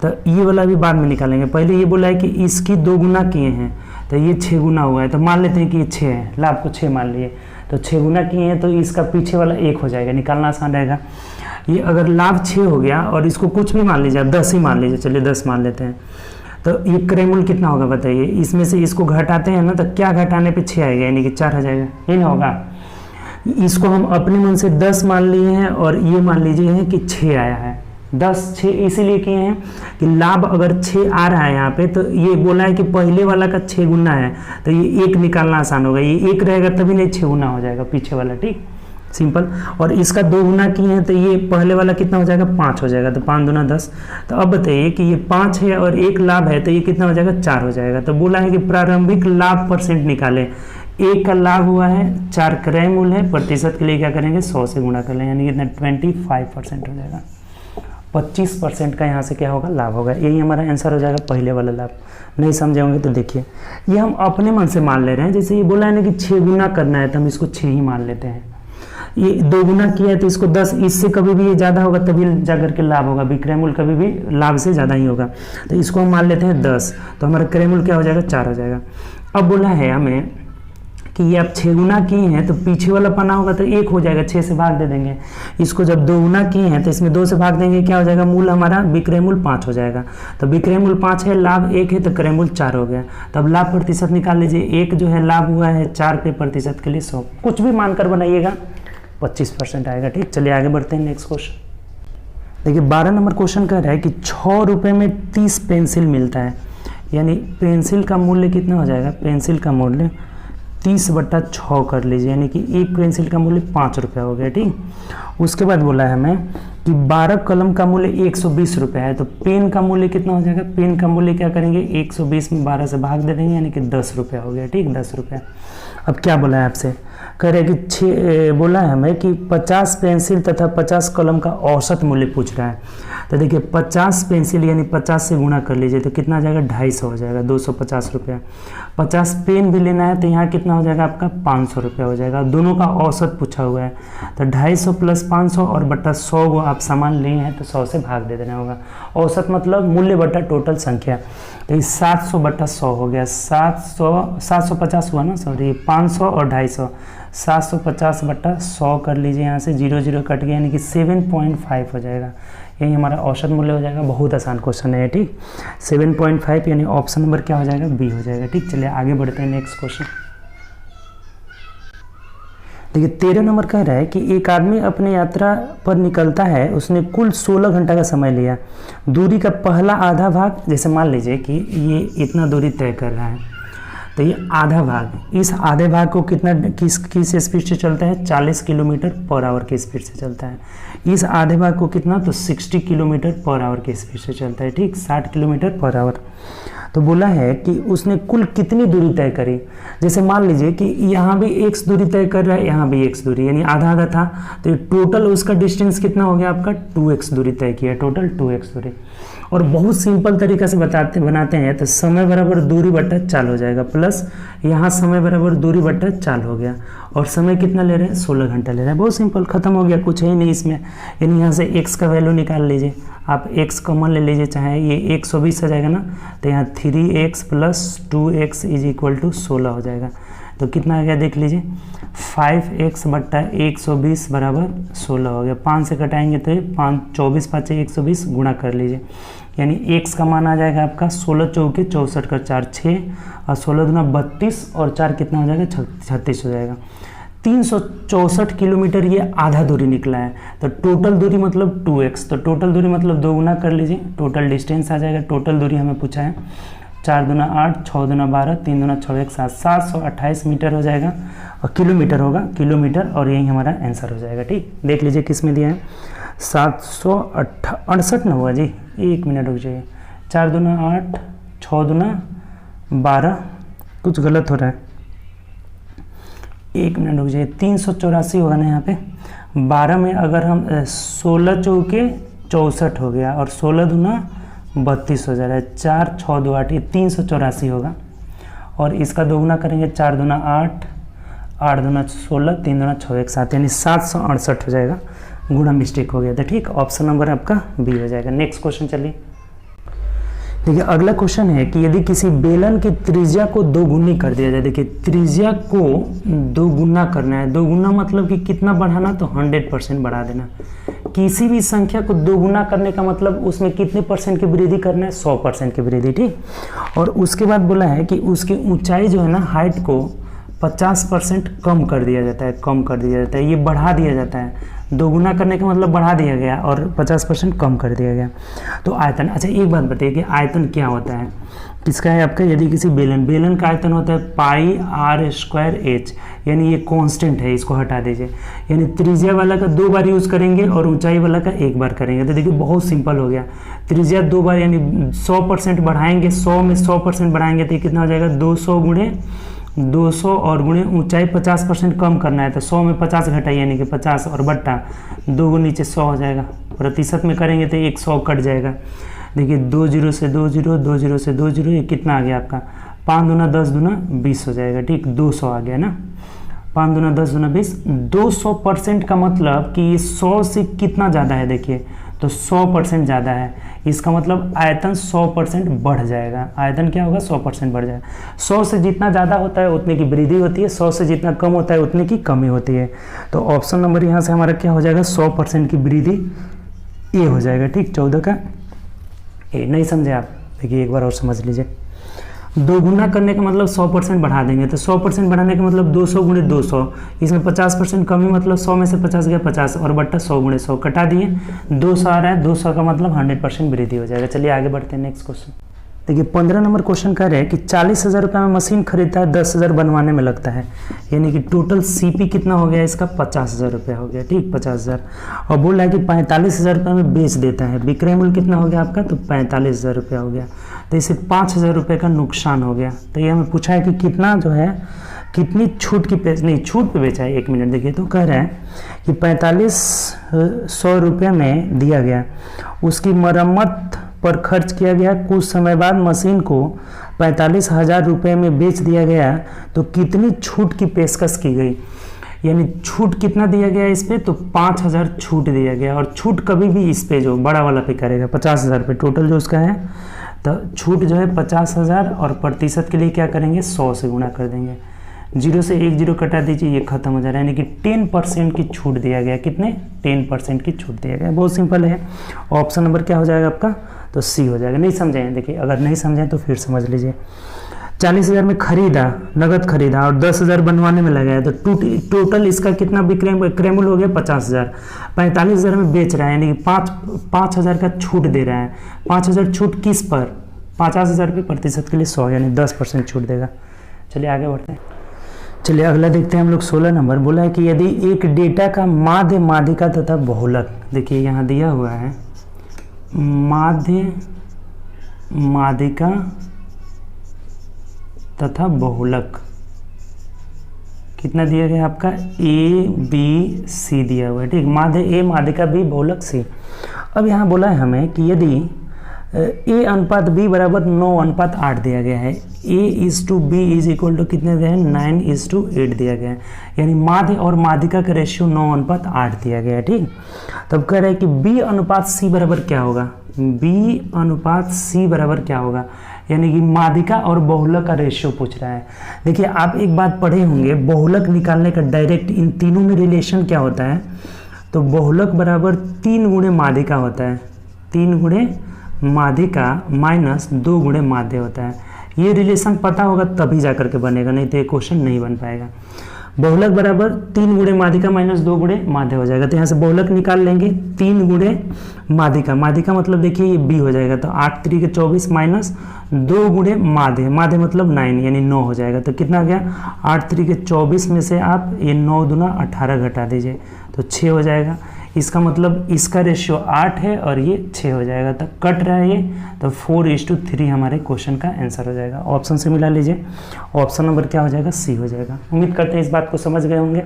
Speaker 1: तो ये वाला भी बाद में निकालेंगे, पहले ये बोला है कि इसकी 2 गुना किए हैं तो ये 6 गुना हुआ है, तो मान लेते हैं कि ये 6 है, लाभ को 6 मान लिए, तो 6 गुना किए हैं तो इसका पीछे वाला 1 हो जाएगा, निकालना आसान रहेगा। ये अगर लाभ 6 हो गया और इसको कुछ भी मान लीजिए, आप 10 ही मान लीजिए, चलिए 10 मान लेते हैं, तो ये क्रय मूल्य कितना होगा बताइए, इसमें से इसको घटाते हैं ना, तो क्या घटाने पे 6 आएगा, यानी कि 4 आ जाएगा, ये ना होगा। इसको हम अपने मन से 10 मान लिए हैं और ये मान लीजिए कि 6 आया है, 10 6 इसीलिए किए हैं कि लाभ अगर 6 आ रहा है यहाँ पे, तो ये बोला है कि पहले वाला का 6 गुना है, तो ये 1 निकालना आसान होगा, ये 1 रहेगा तभी नहीं 6 गुना हो जाएगा पीछे वाला, ठीक, सिंपल। और इसका 2 गुना किए हैं तो ये पहले वाला कितना हो जाएगा, 5 हो जाएगा, तो 5 दूना 10, तो अब बताइए कि ये 5 है और 1 लाभ है, तो ये कितना हो जाएगा, 4 हो जाएगा। तो बोला है कि प्रारंभिक लाभ परसेंट निकाले, 1 का लाभ हुआ है, 4 क्रय मूल्य है, प्रतिशत के लिए क्या करेंगे 100 से गुणा कर लें, यानी कितना 25% हो जाएगा, 25% का यहाँ से क्या होगा, लाभ होगा, यही हमारा आंसर हो जाएगा पहले वाला लाभ। नहीं समझे होंगे तो देखिए, ये हम अपने मन से मान ले रहे हैं, जैसे ये बोला है ना कि 6 गुना करना है, तो हम इसको 6 ही मान लेते हैं, ये 2 गुना किया है तो इसको 10, इससे कभी भी ये ज़्यादा होगा तभी जाकर के लाभ होगा, विक्रय मूल्य कभी भी लाभ से ज़्यादा ही होगा, तो इसको हम मान लेते हैं 10, तो हमारा क्रय मूल्य क्या हो जाएगा, 4 हो जाएगा। अब बोला है हमें कि ये आप 6 गुना किए हैं तो पीछे वाला पन्ना होगा तो 1 हो जाएगा, 6 से भाग दे देंगे, इसको जब 2 गुना किए हैं तो इसमें 2 से भाग देंगे, क्या हो जाएगा, मूल हमारा विक्रय मूल्य 5 हो जाएगा, तो विक्रय मूल्य 5 है, लाभ 1 है, तो क्रय मूल्य 4 हो गया। तब लाभ प्रतिशत निकाल लीजिए, 1 जो है लाभ हुआ है, 4 पे प्रतिशत के लिए 100, कुछ भी मानकर बनाइएगा 25% आएगा, ठीक। चलिए आगे बढ़ते हैं, नेक्स्ट क्वेश्चन देखिए 12 नंबर क्वेश्चन कह रहा है कि 6 रुपये में 30 पेंसिल मिलता है, यानी पेंसिल का मूल्य कितना हो जाएगा, पेंसिल का मूल्य 30/6 कर लीजिए, यानी कि एक पेंसिल का मूल्य 5 रुपये हो गया, ठीक। उसके बाद बोला है हमें कि 12 कलम का मूल्य 120 रुपये है, तो पेन का मूल्य कितना हो जाएगा, पेन का मूल्य क्या करेंगे, 120 में 12 से भाग दे देंगे, यानी कि 10 रुपये हो गया, ठीक, 10 रुपये। अब क्या बोला है आपसे, कह रहे कि बोला है हमें कि 50 पेंसिल तथा 50 कलम का औसत मूल्य पूछ रहा है। तो देखिए 50 पेंसिल यानी 50 से गुणा कर लीजिए तो कितना आ जाएगा 250 हो जाएगा, 250 रुपया। 50 पेन भी लेना है तो यहाँ कितना हो जाएगा आपका 500 रुपया हो जाएगा। दोनों का औसत पूछा हुआ है तो 250 प्लस 500 और बट्टा 100 को आप सामान लिए हैं तो 100 से भाग दे देना होगा। औसत मतलब मूल्य बट्टा टोटल संख्या, तो ये 700 बट्टा 100 हो गया, 750 हुआ ना, सॉरी 500 और 250, 750 बट्टा 100 कर लीजिए, यहाँ से 0 0 कट गया यानी कि 7.5 हो जाएगा। यही हमारा औसत मूल्य हो जाएगा। बहुत आसान क्वेश्चन है ठीक, 7.5 यानी ऑप्शन नंबर क्या हो जाएगा, बी हो जाएगा। ठीक, चलिए आगे बढ़ते हैं नेक्स्ट क्वेश्चन। देखिए 13 नंबर कह रहा है कि एक आदमी अपनी यात्रा पर निकलता है, उसने कुल 16 घंटा का समय लिया। दूरी का पहला आधा भाग, जैसे मान लीजिए कि ये इतना दूरी तय कर रहा है तो ये आधा भाग, इस आधे भाग को कितना किस स्पीड से चलता है, 40 किलोमीटर पर आवर की स्पीड से चलता है। इस आधे भाग को कितना, तो 60 किलोमीटर पर आवर की स्पीड से चलता है। ठीक, 60 किलोमीटर पर आवर। तो बोला है कि उसने कुल कितनी दूरी तय करी। जैसे मान लीजिए कि यहाँ भी x दूरी तय कर रहा है, यहाँ भी x दूरी, यानी आधा आधा था, तो टोटल उसका डिस्टेंस कितना हो गया आपका, 2x दूरी तय किया, टोटल 2x दूरी। और बहुत सिंपल तरीका से बनाते हैं तो समय बराबर दूरी बट्टा चाल हो जाएगा, प्लस यहाँ समय बराबर दूरी बट्टा चाल हो गया, और समय कितना ले रहे हैं, 16 घंटा ले रहे हैं। बहुत सिंपल, खत्म हो गया, कुछ है ही नहीं इसमें। यानी यहाँ से x का वैल्यू निकाल लीजिए, आप x कॉमन ले लीजिए, चाहे ये 120 आ जाएगा ना, तो यहाँ 3x plus 2x is equal to 16 हो जाएगा। तो कितना आ गया देख लीजिए, 5x बट्टा 120 बराबर 16 हो गया। 5 से कटाएंगे तो 5 24 5 120 गुणा कर लीजिए, यानी x का मान आ जाएगा आपका 16 चौके 64 का 4 6 और 16 दूना 32 और 4 कितना हो जाएगा 36 हो जाएगा। 364 किलोमीटर ये आधा दूरी निकला है। तो टोटल दूरी मतलब 2x, तो टोटल दूरी मतलब 2 गुना कर लीजिए, टोटल डिस्टेंस आ जाएगा। टोटल दूरी हमें पूछा है, 4 दूना 8, 6 दूना 12, 3 दूना 6 1 7, 728 मीटर हो जाएगा, और किलोमीटर होगा किलोमीटर, और यही हमारा आंसर हो जाएगा। ठीक, देख लीजिए किस में दिया है, 768 ना हुआ जी, 1 मिनट रुक जाइए, 4 दूना 8, 6 दूना 12, कुछ गलत हो रहा है, 1 मिनट रुक जाइए, 384 होगा ना यहाँ पे। 12 में अगर हम 16 चौके 64 हो गया, और 16 दूना 32 हो जा रहा है, 4 6 2 8, ये 384 होगा। और इसका दोगुना करेंगे, 4 दूना 8, 8 दूना 16, 3 दूना 6 1 7, यानी 768 हो जाएगा। गुणा मिस्टेक हो गया था। ठीक, ऑप्शन नंबर आपका बी हो जाएगा। नेक्स्ट क्वेश्चन चलिए। देखिए अगला क्वेश्चन है कि यदि किसी बेलन की त्रिज्या को 2 गुनी कर दिया जाए। देखिए त्रिज्या को 2 गुना करना है, 2 गुना मतलब कि कितना बढ़ाना, तो 100% बढ़ा देना। किसी भी संख्या को 2 गुना करने का मतलब उसमें कितने परसेंट की वृद्धि करना है, 100% की वृद्धि। ठीक, और उसके बाद बोला है कि उसकी ऊंचाई जो है ना, हाइट को 50% कम कर दिया जाता है, कम कर दिया जाता है, ये बढ़ा दिया जाता है। 2 गुना करने का मतलब बढ़ा दिया गया और 50% कम कर दिया गया। तो आयतन, अच्छा एक बात बताइए कि आयतन क्या होता है, किसका है आपका, यदि किसी बेलन का आयतन होता है पाई आर स्क्वायर एच, यानी ये कांस्टेंट है, इसको हटा दीजिए। यानी त्रिज्या वाला का 2 बार यूज़ करेंगे और ऊंचाई वाला का 1 बार करेंगे। तो देखिए बहुत सिंपल हो गया, त्रिज्या 2 बार यानी 100% बढ़ाएंगे, 100 में 100% बढ़ाएंगे तो कितना हो जाएगा, 200 गुणे 200 और गुणे ऊंचाई 50% कम करना है, तो 100 में 50 घटाइए यानी कि 50 और बट्टा 2 को नीचे 100 हो जाएगा। प्रतिशत में करेंगे तो 100 कट जाएगा। देखिए 2 0 से 2 0, 2 0 से 2 0, ये कितना आ गया आपका, 5 दूना 10 दूना 20 हो जाएगा। ठीक, 200 आ गया ना, 5 दूना 10 दूना 20, 200% का मतलब कि ये 100 से कितना ज़्यादा है, देखिए तो 100% ज़्यादा है। इसका मतलब आयतन 100% बढ़ जाएगा। आयतन क्या होगा, 100% बढ़ जाएगा। 100 से जितना ज़्यादा होता है उतने की वृद्धि होती है, 100 से जितना कम होता है उतने की कमी होती है। तो ऑप्शन नंबर यहाँ से हमारा क्या हो जाएगा, 100% की वृद्धि, ये हो जाएगा। ठीक, 14 का ए। नहीं समझे आप, देखिए एक बार और समझ लीजिए। 2 गुना करने का मतलब 100% बढ़ा देंगे, तो 100% बढ़ाने का मतलब 200 गुणे 200, इसमें 50% कमी मतलब 100 में से 50 गया 50 और बट्टा 100 गुणे 100 कटा दिए, 200 आ रहा है, 200 का मतलब 100% वृद्धि हो जाएगा। चलिए आगे बढ़ते हैं नेक्स्ट क्वेश्चन। देखिए 15 नंबर क्वेश्चन कह रहे हैं कि 40,000 रुपये में मशीन खरीदता है, 10,000 बनवाने में लगता है, यानी कि टोटल सीपी कितना हो गया इसका, 50,000 रुपया हो गया। ठीक, 50,000, और बोल रहा है कि 45,000 रुपये में बेच देता है, विक्रय मूल्य कितना हो गया आपका, तो 45,000 रुपया हो गया। तो इसे 5,000 रुपये का नुकसान हो गया। तो ये हमें पूछा है कि कितना जो है कितनी छूट की नहीं छूट पे बेचा है, 1 मिनट देखिए, तो कह रहे हैं कि 4500 रुपये में दिया गया, उसकी मरम्मत पर खर्च किया गया, कुछ समय बाद मशीन को 45,000 रुपये में बेच दिया गया, तो कितनी छूट की पेशकश की गई। यानी छूट कितना दिया गया इस पे, तो 5,000 छूट दिया गया, और छूट कभी भी इस पे जो बड़ा वाला पे करेगा 50,000 पे टोटल जो उसका है, तो छूट जो है 50,000 और प्रतिशत के लिए क्या करेंगे 100 से गुणा कर देंगे, 0 से 1 0 कटा दीजिए, ये खत्म हो जा रहा है, यानी कि 10% की छूट दिया गया। कितने 10% की छूट दिया गया, बहुत सिंपल है। ऑप्शन नंबर क्या हो जाएगा आपका, तो सी हो जाएगा। नहीं समझे देखिए, अगर नहीं समझें तो फिर समझ लीजिए। 40,000 में खरीदा, नगद खरीदा और 10,000 बनवाने में लगाया, तो टोटल इसका कितना विक्रयमूल्य हो गया 50,000। 45,000 में बेच रहा है, यानी कि 5,000 का छूट दे रहा है। 5,000 छूट किस पर, 50,000 पे, प्रतिशत के लिए 100 यानी 10% छूट देगा। चलिए आगे बढ़ते हैं। चलिए अगला देखते हैं हम लोग 16 नंबर। बोला है कि यदि एक डेटा का माध्य, माध्यिका तथा बहुलक, देखिए यहाँ दिया हुआ है माध्य, माध्यिका तथा बहुलक, कितना दिया गया आपका A B C दिया हुआ है, ठीक। माध्य A, माध्यिका B, बहुलक C। अब यहाँ बोला है हमें कि यदि A अनुपात B बराबर 9:8 दिया गया है, A/B इज इक्वल टू कितने दिया है 9:8 दिया गया है, यानी माध्य और माध्यिका का रेशियो 9:8 दिया गया है, ठीक। तब कह रहे हैं कि B अनुपात C बराबर क्या होगा, B अनुपात C बराबर क्या होगा, यानी कि माध्यिका और बहुलक का रेशियो पूछ रहा है। देखिए आप एक बात पढ़े होंगे, बहुलक निकालने का डायरेक्ट इन तीनों में रिलेशन क्या होता है, तो बहुलक बराबर 3 गुणे माध्यिका होता है, 3 गुणे माध्यिका माइनस 2 गुणे माध्य होता है। ये रिलेशन पता होगा तभी जाकर के बनेगा, नहीं तो ये क्वेश्चन नहीं बन पाएगा। बहुलक बराबर 3 गुणे माध्यिका माइनस 2 गुणे माध्य हो जाएगा, तो यहाँ से बहुलक निकाल लेंगे 3 गुणे माध्यिका, माध्यिका मतलब देखिए ये B हो जाएगा, तो 8 3 के 24 माइनस 2 गुणे माध्य, माध्य मतलब 9 यानी 9 हो जाएगा। तो कितना गया 8 3 के 24 में से आप ये 9 दूना 18 घटा दीजिए, तो 6 हो जाएगा। इसका मतलब इसका रेशियो 8 है और ये 6 हो जाएगा, तो कट रहा है ये, तो 4:3 हमारे क्वेश्चन का आंसर हो जाएगा। ऑप्शन से मिला लीजिए, ऑप्शन नंबर क्या हो जाएगा सी हो जाएगा। उम्मीद करते हैं इस बात को समझ गए होंगे।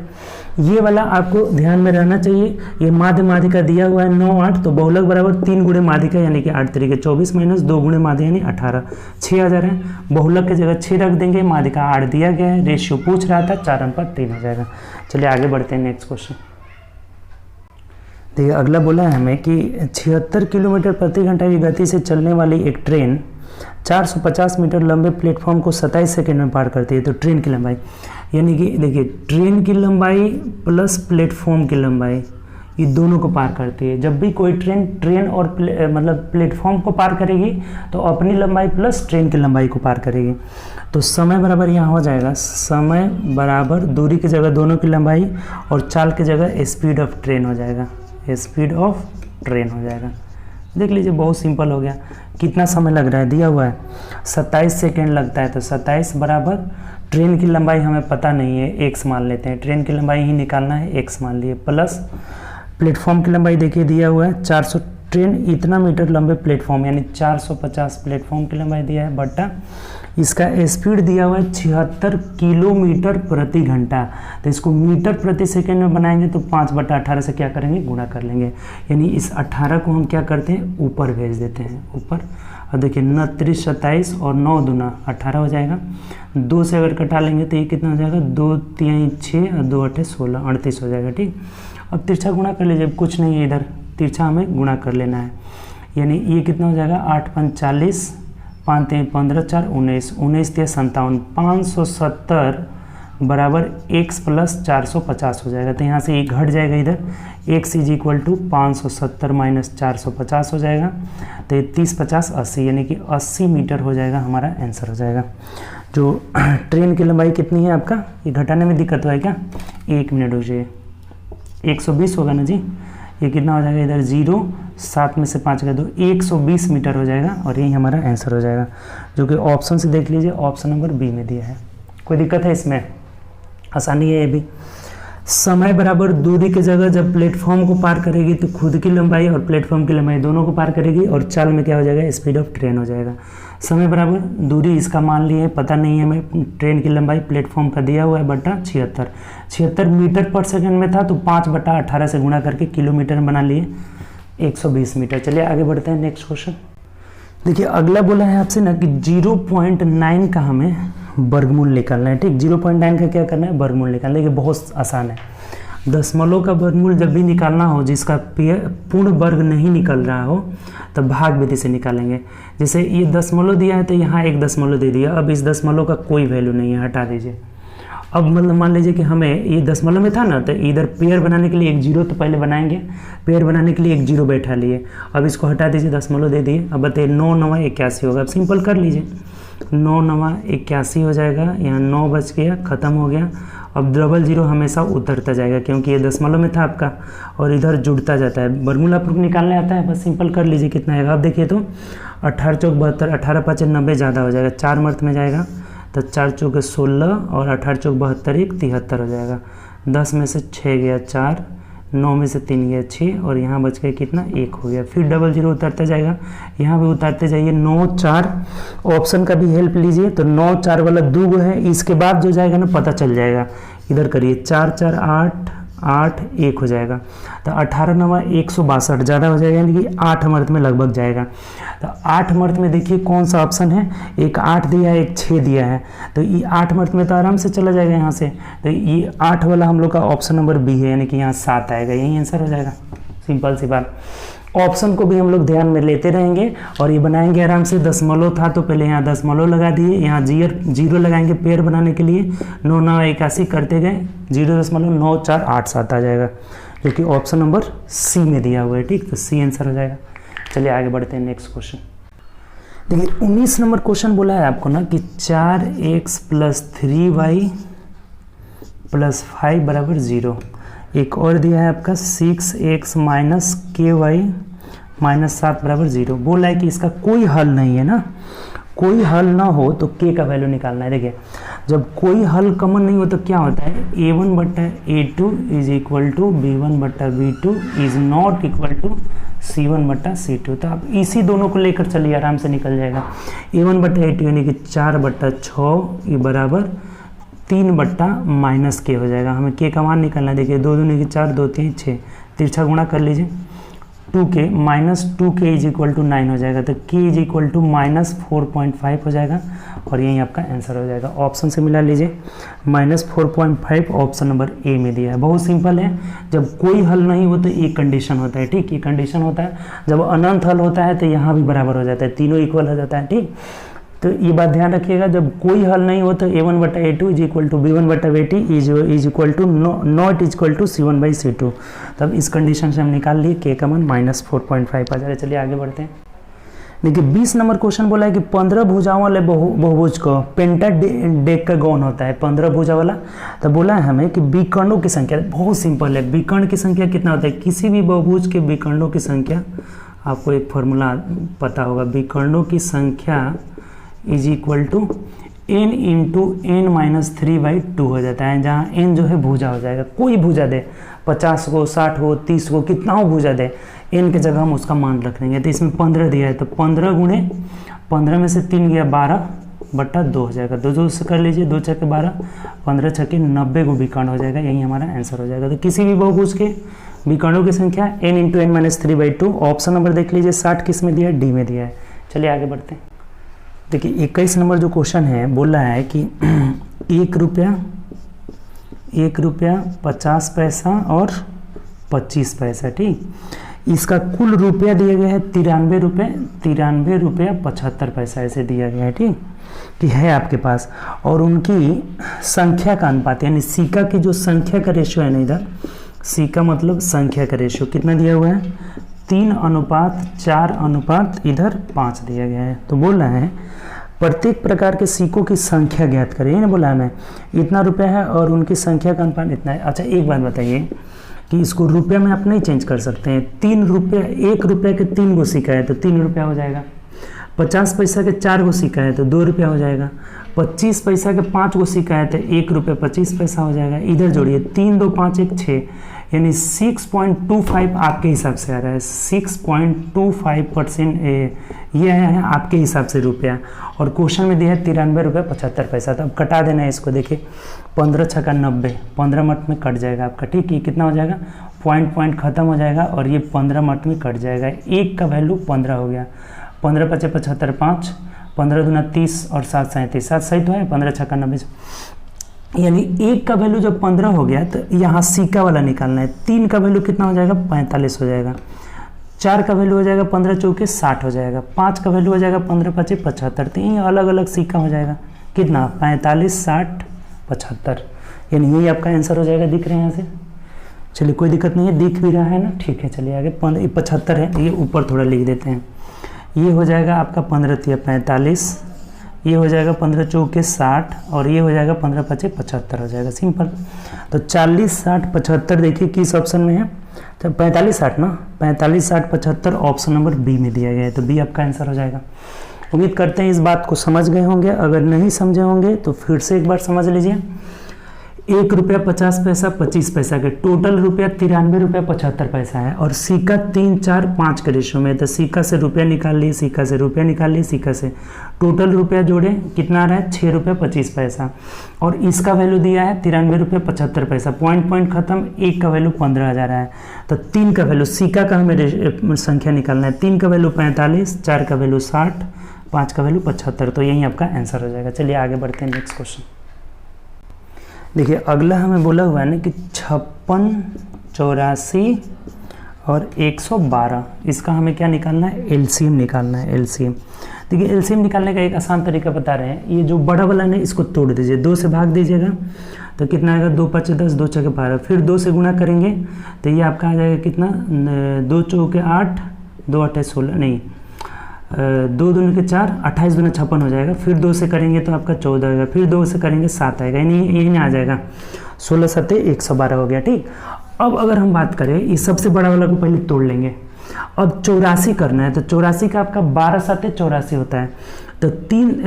Speaker 1: ये वाला आपको ध्यान में रहना चाहिए, ये माध्य माध्यिका दिया हुआ है 9 8, तो बहुलक बराबर 3 गुणे माध्यिका यानी कि 8 3 के 24 माइनस 2 गुणे माध्य यानी 18, 6,000 है। बहुलक की जगह 6 रख देंगे, माध्यिका 8 दिया गया है, रेशियो पूछ रहा था 4:3 हो जाएगा। चलिए आगे बढ़ते हैं नेक्स्ट क्वेश्चन। देखिए अगला बोला है हमें कि 76 किलोमीटर प्रति घंटा की गति से चलने वाली एक ट्रेन 450 मीटर लंबे प्लेटफॉर्म को 27 सेकंड में पार करती है। तो ट्रेन की लंबाई, यानी कि देखिए ट्रेन की लंबाई प्लस प्लेटफॉर्म की लंबाई, ये दोनों को पार करती है। जब भी कोई ट्रेन और मतलब प्लेटफॉर्म को पार करेगी तो अपनी लंबाई प्लस ट्रेन की लंबाई को पार करेगी। तो समय बराबर यहाँ हो जाएगा, समय बराबर दूरी की जगह दोनों की लंबाई और चाल की जगह स्पीड ऑफ ट्रेन हो जाएगा, स्पीड ऑफ ट्रेन हो जाएगा। देख लीजिए बहुत सिंपल हो गया। कितना समय लग रहा है दिया हुआ है 27 सेकेंड लगता है, तो 27 बराबर ट्रेन की लंबाई हमें पता नहीं है, x मान लेते हैं, ट्रेन की लंबाई ही निकालना है, x मान लिए, प्लस प्लेटफॉर्म की लंबाई देखिए दिया हुआ है 400, ट्रेन इतना मीटर लंबे प्लेटफॉर्म यानी 450 प्लेटफॉर्म की लंबाई दिया है, बटा इसका स्पीड दिया हुआ है 76 किलोमीटर प्रति घंटा। तो इसको मीटर प्रति सेकंड में बनाएंगे तो 5/18 से क्या करेंगे गुणा कर लेंगे, यानी इस 18 को हम क्या करते हैं ऊपर भेज देते हैं ऊपर। और देखिए 29 27 और 9 दूना 18 हो जाएगा, 2 से अगर कटा लेंगे तो ये कितना हो जाएगा 2 3 6 और 2 8 16 38 हो जाएगा, ठीक। अब तिरछा गुणा कर लीजिए, कुछ नहीं है इधर, तिरछा हमें गुणा कर लेना है, यानी ये कितना हो जाएगा 8 5 40, 5 3 15 4 19, 19 3 57, 570 बराबर x प्लस 450 हो जाएगा। तो यहाँ से ये घट जाएगा इधर, x is equal to 570 minus 450 हो जाएगा, तो ये 30 50 80 यानी कि 80 मीटर हो जाएगा, हमारा आंसर हो जाएगा। जो ट्रेन की लंबाई कितनी है आपका, ये घटाने में दिक्कत हुआ है क्या, 1 मिनट हो जाए, 120 होगा ना जी, ये कितना हो जाएगा इधर 0, 7 में से 5 का 2, 120 मीटर हो जाएगा और यही हमारा आंसर हो जाएगा, जो कि ऑप्शन से देख लीजिए, ऑप्शन नंबर बी में दिया है। कोई दिक्कत है इसमें, आसानी है ये भी। समय बराबर दूरी की जगह जब प्लेटफॉर्म को पार करेगी तो खुद की लंबाई और प्लेटफॉर्म की लंबाई दोनों को पार करेगी, और चाल में क्या हो जाएगा स्पीड ऑफ ट्रेन हो जाएगा। समय बराबर दूरी इसका मान लिए, पता नहीं है हमें, ट्रेन की लंबाई प्लेटफॉर्म का दिया हुआ है बटा 76 मीटर पर सेकंड में था तो 5/18 से गुणा करके किलोमीटर में बना लिए 120 मीटर। चलिए आगे बढ़ते हैं नेक्स्ट क्वेश्चन। देखिए अगला बोला है आपसे ना कि 0.9 का हमें वर्गमूल निकालना है। ठीक, 0.9 का क्या करना है, वर्गमूल निकालना है। ये बहुत आसान है। दशमलव का वर्गमूल जब भी निकालना हो, जिसका पूर्ण वर्ग नहीं निकल रहा हो, तब भाग विधि से निकालेंगे। जैसे ये दशमलव दिया है तो यहाँ एक दशमलव दे दिया, अब इस दशमलव का कोई वैल्यू नहीं है, हटा दीजिए। अब मतलब मान लीजिए कि हमें ये दशमलव में था ना, तो इधर पेयर बनाने के लिए एक जीरो तो पहले बनाएंगे, पेयर बनाने के लिए एक जीरो बैठा लिए, अब इसको हटा दीजिए, दशमलव दे दिए। अब बताइए 9 9 81 होगा। अब सिंपल कर लीजिए, 9 9 81 हो जाएगा, यहाँ 9 बच गया, ख़त्म हो गया। अब डबल जीरो हमेशा उतरता जाएगा क्योंकि ये दशमलव में था आपका और इधर जुड़ता जाता है। वर्गमूल आपको निकालने आता है, बस सिंपल कर लीजिए कितना आएगा। अब देखिए तो 18 चौक 72, 18 5 90 ज़्यादा हो जाएगा, 4 मर्त में जाएगा तो 4 चौक 16 और 18 चौक 72 1 73 हो जाएगा। 10 में से 6 गया 4, 9 में से 3 गया 6 और यहाँ बच गया कितना 1 हो गया। फिर डबल जीरो उतरता जाएगा, यहाँ भी उतारते जाइए। 9 4 ऑप्शन का भी हेल्प लीजिए, तो 9 4 वाला 2 है, इसके बाद जो जाएगा ना पता चल जाएगा। इधर करिए 4 4 8 8 1 हो जाएगा, तो 18 9 162 ज़्यादा हो जाएगा, यानी कि 8 मर्त में लगभग जाएगा। तो 8 मर्त में देखिए कौन सा ऑप्शन है, एक 8 दिया है, एक 6 दिया है, तो ये 8 मर्त में तो आराम से चला जाएगा यहाँ से। तो ये 8 वाला हम लोग का ऑप्शन नंबर बी है, यानी कि यहाँ 7 आएगा, यही आंसर हो जाएगा। सिंपल सी बात। ऑप्शन को भी हम लोग ध्यान में लेते रहेंगे और ये बनाएंगे आराम से। दशमलव था तो पहले यहाँ दशमलव लगा दिए, यहाँ जीरो लगाएंगे पेयर बनाने के लिए, 9 9 81 करते गए, 0.9487 आ जाएगा, जो कि ऑप्शन नंबर सी में दिया हुआ है। ठीक, तो सी आंसर हो जाएगा। चलिए आगे बढ़ते हैं नेक्स्ट क्वेश्चन। देखिए 19 नंबर क्वेश्चन बोला है आपको ना कि 4x + 3y + 5 = 0। एक और दिया है आपका 6x - ky - 7 = 0। बोला है कि इसका कोई हल नहीं है ना, कोई हल ना हो तो k का वैल्यू निकालना है। देखिए जब कोई हल कॉमन नहीं हो तो क्या होता है, a1/a2 = b1/b2 is not equal to c1/c2। तो आप इसी दोनों को लेकर चलिए, आराम से निकल जाएगा। a1/a2 यानी कि 4/6 बराबर 3/- k हो जाएगा। हमें k का मान निकालना है। देखिए 2 दूनी 4, 2 3 6, तिरछा गुणा कर लीजिए। 2k - 2k = 9 हो जाएगा, तो k = -4.5 हो जाएगा और यही आपका आंसर हो जाएगा। ऑप्शन से मिला लीजिए, -4.5 ऑप्शन नंबर ए में दिया है। बहुत सिंपल है। जब कोई हल नहीं हो तो एक कंडीशन होता है। ठीक, ये कंडीशन होता है। जब अनंत हल होता है तो यहाँ भी बराबर हो जाता है, तीनों इक्वल हो जाता है। ठीक, तो ये बात ध्यान रखिएगा। जब कोई हल नहीं हो तो a1/a2 = b1/b2 is equal to not equal to c1/c2। तब इस कंडीशन से हम निकाल लिए k का मान -4.5 आ जाएगा। चलिए आगे बढ़ते हैं। देखिए 20 नंबर क्वेश्चन बोला है कि 15 भुजाओं वाले बहुभुज को पेंटाडेकागोन होता है, 15 भुजा वाला। तो बोला है हमें कि विकर्णों की संख्या, बहुत सिंपल है। विकर्ण की संख्या कितना होता है, किसी भी बहुभुज के विकर्णों की संख्या, आपको एक फॉर्मूला पता होगा, विकर्णों की संख्या is equal to n × n - 3/2 हो जाता है, जहाँ n जो है भुजा हो जाएगा। कोई भुजा दे, 50 को 60 को 30 को कितना हो भुजा दे, n के जगह हम उसका मान रख देंगे। तो इसमें 15 दिया है, तो 15 × 15 में से 3 गया 12/2 हो जाएगा। 2 से कर लीजिए, 2 छक्के 12, 15 छक्के 90 को विकर्ण हो जाएगा, यही हमारा आंसर हो जाएगा। तो किसी भी बहुभुज के विकर्णों की संख्या n × n - 3/2। ऑप्शन नंबर देख लीजिए, 60 किस में दिया है, डी में दिया है। चलिए आगे बढ़ते हैं। देखिए 21 नंबर जो क्वेश्चन है बोल रहा है कि 1 रुपया 50 पैसा और 25 पैसा। ठीक, इसका कुल रुपया दिया गया है 93 रुपया 75 पैसा ऐसे दिया गया है। ठीक, कि है आपके पास, और उनकी संख्या का अनुपात यानी सिक्का की जो संख्या का रेशियो है ना, इधर सिक्का मतलब संख्या का रेशियो कितना दिया हुआ है, 3:4 इधर 5 दिया गया है। तो बोल रहा है प्रत्येक प्रकार के सिक्कों की संख्या ज्ञात करें। ये ना बोला हमें इतना रुपया है और उनकी संख्या का अनुपात इतना है। अच्छा एक बात बताइए कि इसको रुपये में आप नहीं चेंज कर सकते हैं। 3 रुपये, 1 रुपये के 3 गो सिक्का है तो 3 रुपया हो जाएगा। 50 पैसा के 4 गो सिक्का है तो 2 रुपया हो जाएगा। 25 पैसा के 5 गो सिक्का है तो 1 रुपया 25 पैसा हो जाएगा। इधर जोड़िए, 3 2 5 1 6, यानी 6.25 आपके हिसाब से आ रहा है, 6.25% ये है आपके हिसाब से रुपया। और क्वेश्चन में दिया है 93 रुपये 75 पैसा। तो अब कटा देना है इसको, देखिए 15 छक्का 90, 15 मिनट में कट जाएगा आपका, ठीक। ये कितना हो जाएगा, पॉइंट खत्म हो जाएगा और ये 15 मिनट में कट जाएगा। एक का वैल्यू 15 हो गया, 15 पचे 75, 5 15 दूना 30 और 7 37, 7 सही तो है, 15 छक्का 90, यानी एक का वैल्यू जब 15 हो गया तो यहाँ सिक्का वाला निकालना है। 3 का वैल्यू कितना हो जाएगा, 45 हो जाएगा। 4 का वैल्यू हो जाएगा 15 चौके 60 हो जाएगा। 5 का वैल्यू हो जाएगा 15 पचे 75। तो ये अलग अलग सिक्का हो जाएगा, कितना, 45, 60, 75, यानी यही आपका आंसर हो जाएगा। दिख रहे हैं यहाँ से, चलिए कोई दिक्कत नहीं है, दिख भी रहा है ना, ठीक है। चलिए आगे, 75 है, ये ऊपर थोड़ा लिख देते हैं। ये हो जाएगा आपका 15 तिया 45, ये हो जाएगा 15 चौके 60 और ये हो जाएगा 15 पचे 75 हो जाएगा, सिंपल। तो 40, 60, 75 देखिए किस ऑप्शन में है, तो 45, 60 ना, 45, 60, 75 ऑप्शन नंबर बी में दिया गया है। तो बी आपका आंसर हो जाएगा। उम्मीद करते हैं इस बात को समझ गए होंगे। अगर नहीं समझे होंगे तो फिर से एक बार समझ लीजिए। 1 रुपया 50 पैसा 25 पैसा के टोटल रुपया 93 रुपया 75 पैसा है और सिक्का 3, 4, 5 के रेशो में। तो सिक्का से रुपया निकाल लिए, सिक्का से रुपया निकाल लिए, सिक्का से टोटल रुपया जोड़े, कितना आ रहा है, 6 रुपया 25 पैसा। और इसका वैल्यू दिया है 93 रुपया 75 पैसा, पॉइंट खत्म। 1 का वैल्यू 15,000 है। तो 3 का वैल्यू, सिक्का का हमें संख्या निकालना है। 3 का वैल्यू 45, 4 का वैल्यू 60, 5 का वैल्यू 75। तो यही आपका आंसर हो जाएगा। चलिए आगे बढ़ते हैं, नेक्स्ट क्वेश्चन देखिए। अगला हमें बोला हुआ है ना कि 56, 84 और 112, इसका हमें क्या निकालना है, एलसीएम निकालना है, एलसीएम। देखिए एलसीएम निकालने का एक आसान तरीका बता रहे हैं। ये जो बड़ा वाला है इसको तोड़ दीजिए, 2 से भाग दीजिएगा तो कितना आएगा, 2 5 10, 2 6 12, फिर 2 से गुणा करेंगे तो ये आपका आ जाएगा कितना, 2 चौके 8, 2 8 16, नहीं 2 दूनी के 4, 28 दूना 56 हो जाएगा। फिर 2 से करेंगे तो आपका 14 आएगा, फिर 2 से करेंगे 7 आएगा, यानी यही नहीं आ जाएगा, 16 7 112 हो गया, ठीक। अब अगर हम बात करें, इस सबसे बड़ा वाला को पहले तोड़ लेंगे। अब 84 करना है तो 84 का आपका 12 7 84 होता है। तो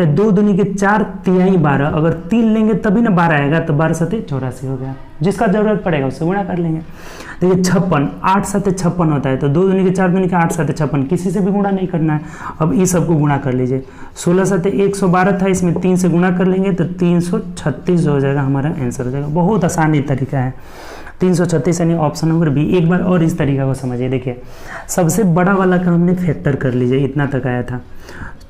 Speaker 1: 2 दूनी के 4, 3 12, अगर 3 लेंगे तभी ना 12 आएगा, तो 12 7 84 हो गया। जिसका जरूरत पड़ेगा उससे गुणा कर लेंगे। देखिए 56, 8 7 56 होता है। तो 2 दूनी के 4 दूनी के 8 7 56, किसी से भी गुणा नहीं करना है। अब इस सबको गुणा कर लीजिए। 16 7 112 था, इसमें 3 से गुणा कर लेंगे तो 336 हो जाएगा, हमारा आंसर हो जाएगा। बहुत आसान ही तरीका है, 336 यानी ऑप्शन नंबर बी। एक बार और इस तरीका को समझिए। देखिए सबसे बड़ा वाला का हमने फैक्टर कर लीजिए, इतना तक आया था।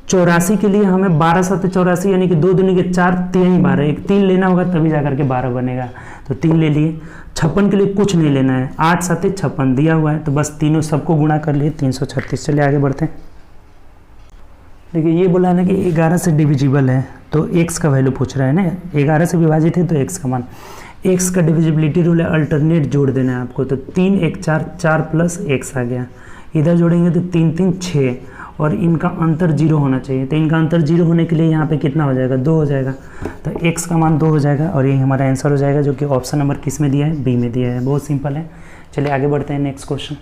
Speaker 1: 84 के लिए हमें 12 7 84 यानी कि 2 दूनी के 4, 3 12, एक 3 लेना होगा तभी जाकर के 12 बनेगा, तो 3 ले लिए। 56 के लिए कुछ नहीं लेना है, 8 7 56 दिया हुआ है, तो बस तीनों सबको गुणा कर लिए, 336। चलिए आगे बढ़ते हैं। देखिए ये बोला है ना कि 11 से डिविजिबल है, तो x का वैल्यू पूछ रहा है ना। 11 से विभाजित है तो x का मान, x का डिविजिबिलिटी रूल है, अल्टरनेट जोड़ देना है आपको। तो 3 1 4, 4 प्लस x आ गया, इधर जोड़ेंगे तो 3 3 6, और इनका अंतर 0 होना चाहिए। तो इनका अंतर 0 होने के लिए यहाँ पे कितना हो जाएगा, 2 हो जाएगा। तो x का मान 2 हो जाएगा और यही हमारा आंसर हो जाएगा, जो कि ऑप्शन नंबर किस में दिया है, बी में दिया है। बहुत सिंपल है। चलिए आगे बढ़ते हैं, नेक्स्ट क्वेश्चन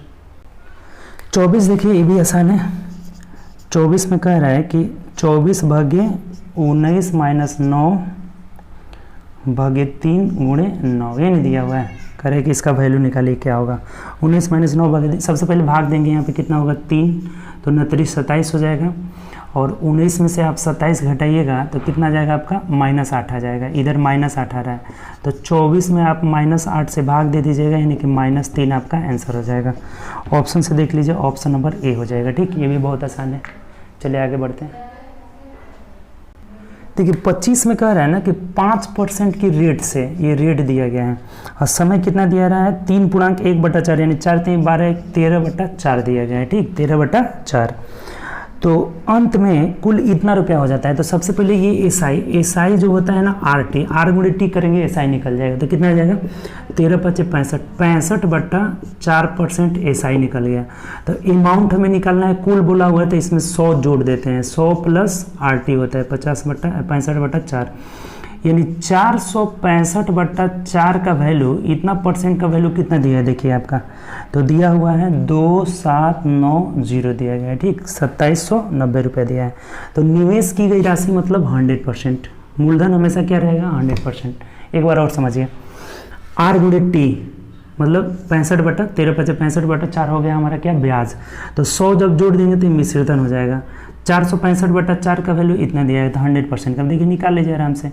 Speaker 1: 24। देखिए ये भी आसान है। 24 में कह रहा है कि 24 भागे 19 माइनस 9 भागे 3 गुणे 9, ये नहीं दिया हुआ है। कह रहे कि इसका वैल्यू निकालिए क्या होगा। 19 माइनस 9 भागे, सबसे पहले भाग देंगे, यहाँ पे कितना होगा 3, तो 29 27 हो जाएगा। और 19 में से आप 27 घटाइएगा तो कितना जाएगा आपका, -8 आ जाएगा। इधर -8 आ रहा है, तो 24 में आप -8 से भाग दे दीजिएगा, यानी कि -3 आपका आंसर हो जाएगा। ऑप्शन से देख लीजिए, ऑप्शन नंबर ए हो जाएगा, ठीक। ये भी बहुत आसान है। चलिए आगे बढ़ते हैं। देखिए 25 में कह रहा है ना कि 5% की रेट से ये रेट दिया गया है और समय कितना दिया रहा है, 3.1/4 यानी 4 3 12 13/4 दिया गया है, ठीक, 13/4। तो अंत में कुल इतना रुपया हो जाता है। तो सबसे पहले ये एसआई जो होता है ना, आरटी, आर गुणे टी करेंगे, एसआई निकल जाएगा। तो कितना आ जाएगा, 13 5 65, 65/4% एसआई निकल गया। तो अमाउंट हमें निकालना है, कुल बोला हुआ है तो इसमें 100 जोड़ देते हैं, 100 प्लस आरटी होता है 65/4, यानी 465/4 का वैल्यू, इतना परसेंट का वैल्यू कितना दिया है देखिए आपका, तो दिया हुआ है 2790 दिया गया है, ठीक, 2790 रुपये दिया है। तो निवेश की गई राशि मतलब 100%, मूलधन हमेशा क्या रहेगा, 100%। एक बार और समझिए, आर गुणे टी, मतलब 65/13 हो गया हमारा क्या, ब्याज। तो 100 जब जोड़ देंगे तो मिश्रितन हो जाएगा। 465/4 का वैल्यू इतना दिया है तो 100% का देखिए निकाल लीजिए आराम से।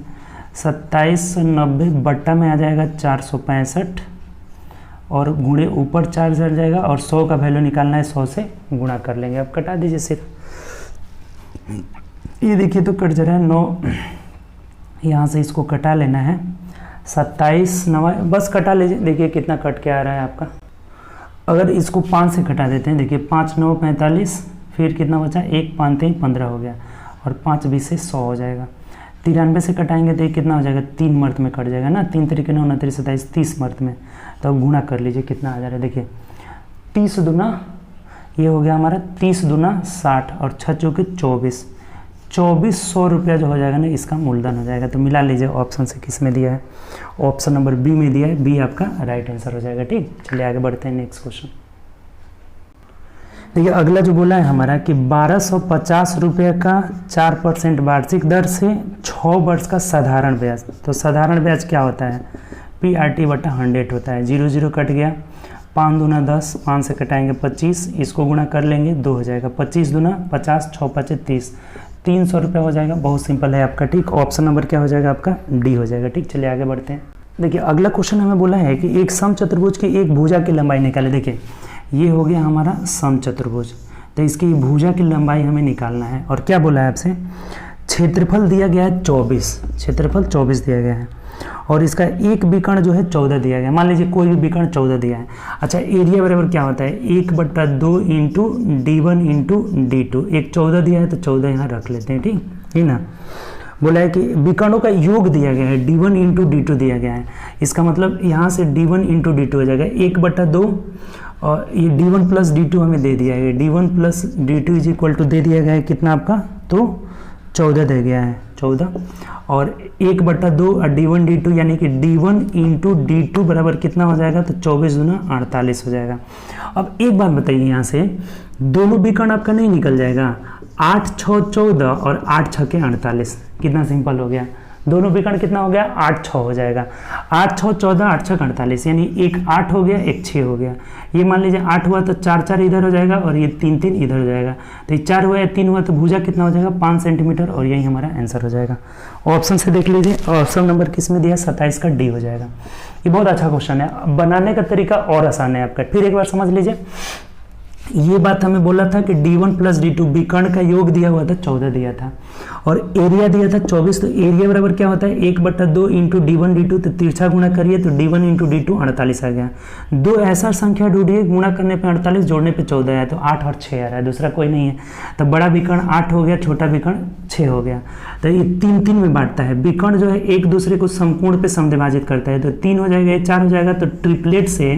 Speaker 1: 2790 बट्टा में आ जाएगा 465 और गुणे ऊपर 4 चढ़ जाएगा और 100 का वैल्यू निकालना है, 100 से गुणा कर लेंगे। अब कटा दीजिए सिर्फ, ये देखिए तो कट जा रहा है 9, यहाँ से इसको कटा लेना है। 27 9 बस कटा लीजिए, देखिए कितना कट के आ रहा है आपका। अगर इसको 5 से कटा देते हैं, देखिए 5 9 45, फिर कितना बचा, 1 5 3 15 हो गया और 5 20 से 100 हो जाएगा। 93 से कटाएंगे तो ये कितना हो जाएगा, 3 मर्त में कट जाएगा ना, 3 तरीके 9 29 27 30 मर्त में। तो अब गुणा कर लीजिए कितना आ जा रहा है, देखिए 30 दूना ये हो गया हमारा 30 दूना 60 और 6 चौके 24, 2400 रुपया जो हो जाएगा ना इसका मूलधन हो जाएगा। तो मिला लीजिए ऑप्शन से किस में दिया है, ऑप्शन नंबर बी में दिया है, बी आपका राइट आंसर हो जाएगा। ठीक, चलिए आगे बढ़ते हैं नेक्स्ट क्वेश्चन। देखिए अगला जो बोला है हमारा कि 1250 रुपये का 4% वार्षिक दर से 6 वर्ष का साधारण ब्याज। तो साधारण ब्याज क्या होता है, PRT/100 होता है। 0 0 कट गया, 5 दूना 10, 5 से कटाएंगे 25, इसको गुणा कर लेंगे 2 हो जाएगा, 25 दूना 50, 6 5 30, 300 रुपये हो जाएगा। बहुत सिंपल है आपका। ठीक, ऑप्शन नंबर क्या हो जाएगा आपका, डी हो जाएगा। ठीक, चलिए आगे बढ़ते हैं। देखिए अगला क्वेश्चन हमें बोला है कि एक समचतुर्भुज की एक भुजा की लंबाई निकाले। देखिए ये हो गया हमारा समचतुर्भुज, तो इसकी भुजा की लंबाई हमें निकालना है। और क्या बोला है आपसे, क्षेत्रफल दिया गया है 24, क्षेत्रफल 24 दिया गया है और इसका एक विकर्ण जो है 14 दिया गया है। मान लीजिए कोई भी विकर्ण 14 दिया है। अच्छा, एरिया बराबर क्या होता है, 1/2 इंटू D1 इंटू D2। एक 14 दिया है तो 14 यहाँ रख लेते हैं। ठीक है ना, बोला है कि विकर्णों का योग दिया गया है, D1 इंटू D2 दिया गया है। इसका मतलब यहाँ से D1 इंटू D2 हो जाएगा 1/2 और ये D1 प्लस D2 हमें दे दिया है। D1 plus D2 is equal to दे दिया गया है कितना आपका, तो 14 दे गया है, 14 और 1/2 और D1 D2 यानी कि D1 इंटू D2 बराबर कितना हो जाएगा, तो 24 दूना 48 हो जाएगा। अब एक बात बताइए, यहाँ से दोनों विकर्ण आपका नहीं निकल जाएगा, 8 6 14 और 8 6 के 48, कितना सिंपल हो गया। दोनों विकर्ण कितना हो गया, 8 6 हो जाएगा, 8 6 14 8 6 48, यानी एक 8 हो गया एक 6 हो गया। ये मान लीजिए 8 हुआ तो 4 4 इधर हो जाएगा और ये 3 3 इधर हो जाएगा। तो ये 4 हुआ या 3 हुआ तो भुजा कितना हो जाएगा, 5 सेंटीमीटर और यही हमारा आंसर हो जाएगा। ऑप्शन से देख लीजिए, ऑप्शन नंबर किस में दिया, 27 का डी हो जाएगा। ये बहुत अच्छा क्वेश्चन है, बनाने का तरीका और आसान है आपका। फिर एक बार समझ लीजिए, ये बात हमें बोला था कि D1 प्लस D2 विकर्ण का योग दिया हुआ था, 14 दिया था और एरिया दिया था 24। तो एरिया बराबर क्या होता है, 1/2 इंटू D1 D2, तो तिरछा गुणा करिए तो D1 इंटू D2 48 आ गया। दो ऐसा संख्या ढूंढिए गुणा करने पे 48 जोड़ने पे 14 है, तो 8 और 6 आ रहा है, दूसरा कोई नहीं है। तो बड़ा विकर्ण 8 हो गया, छोटा विकर्ण 6 हो गया। तो ये 3 3 में बांटता है। विकर्ण जो है एक दूसरे को समकोण पे समद्विभाजित करता है, तो 3 हो जाएगा, ये 4 हो जाएगा, तो ट्रिपलेट से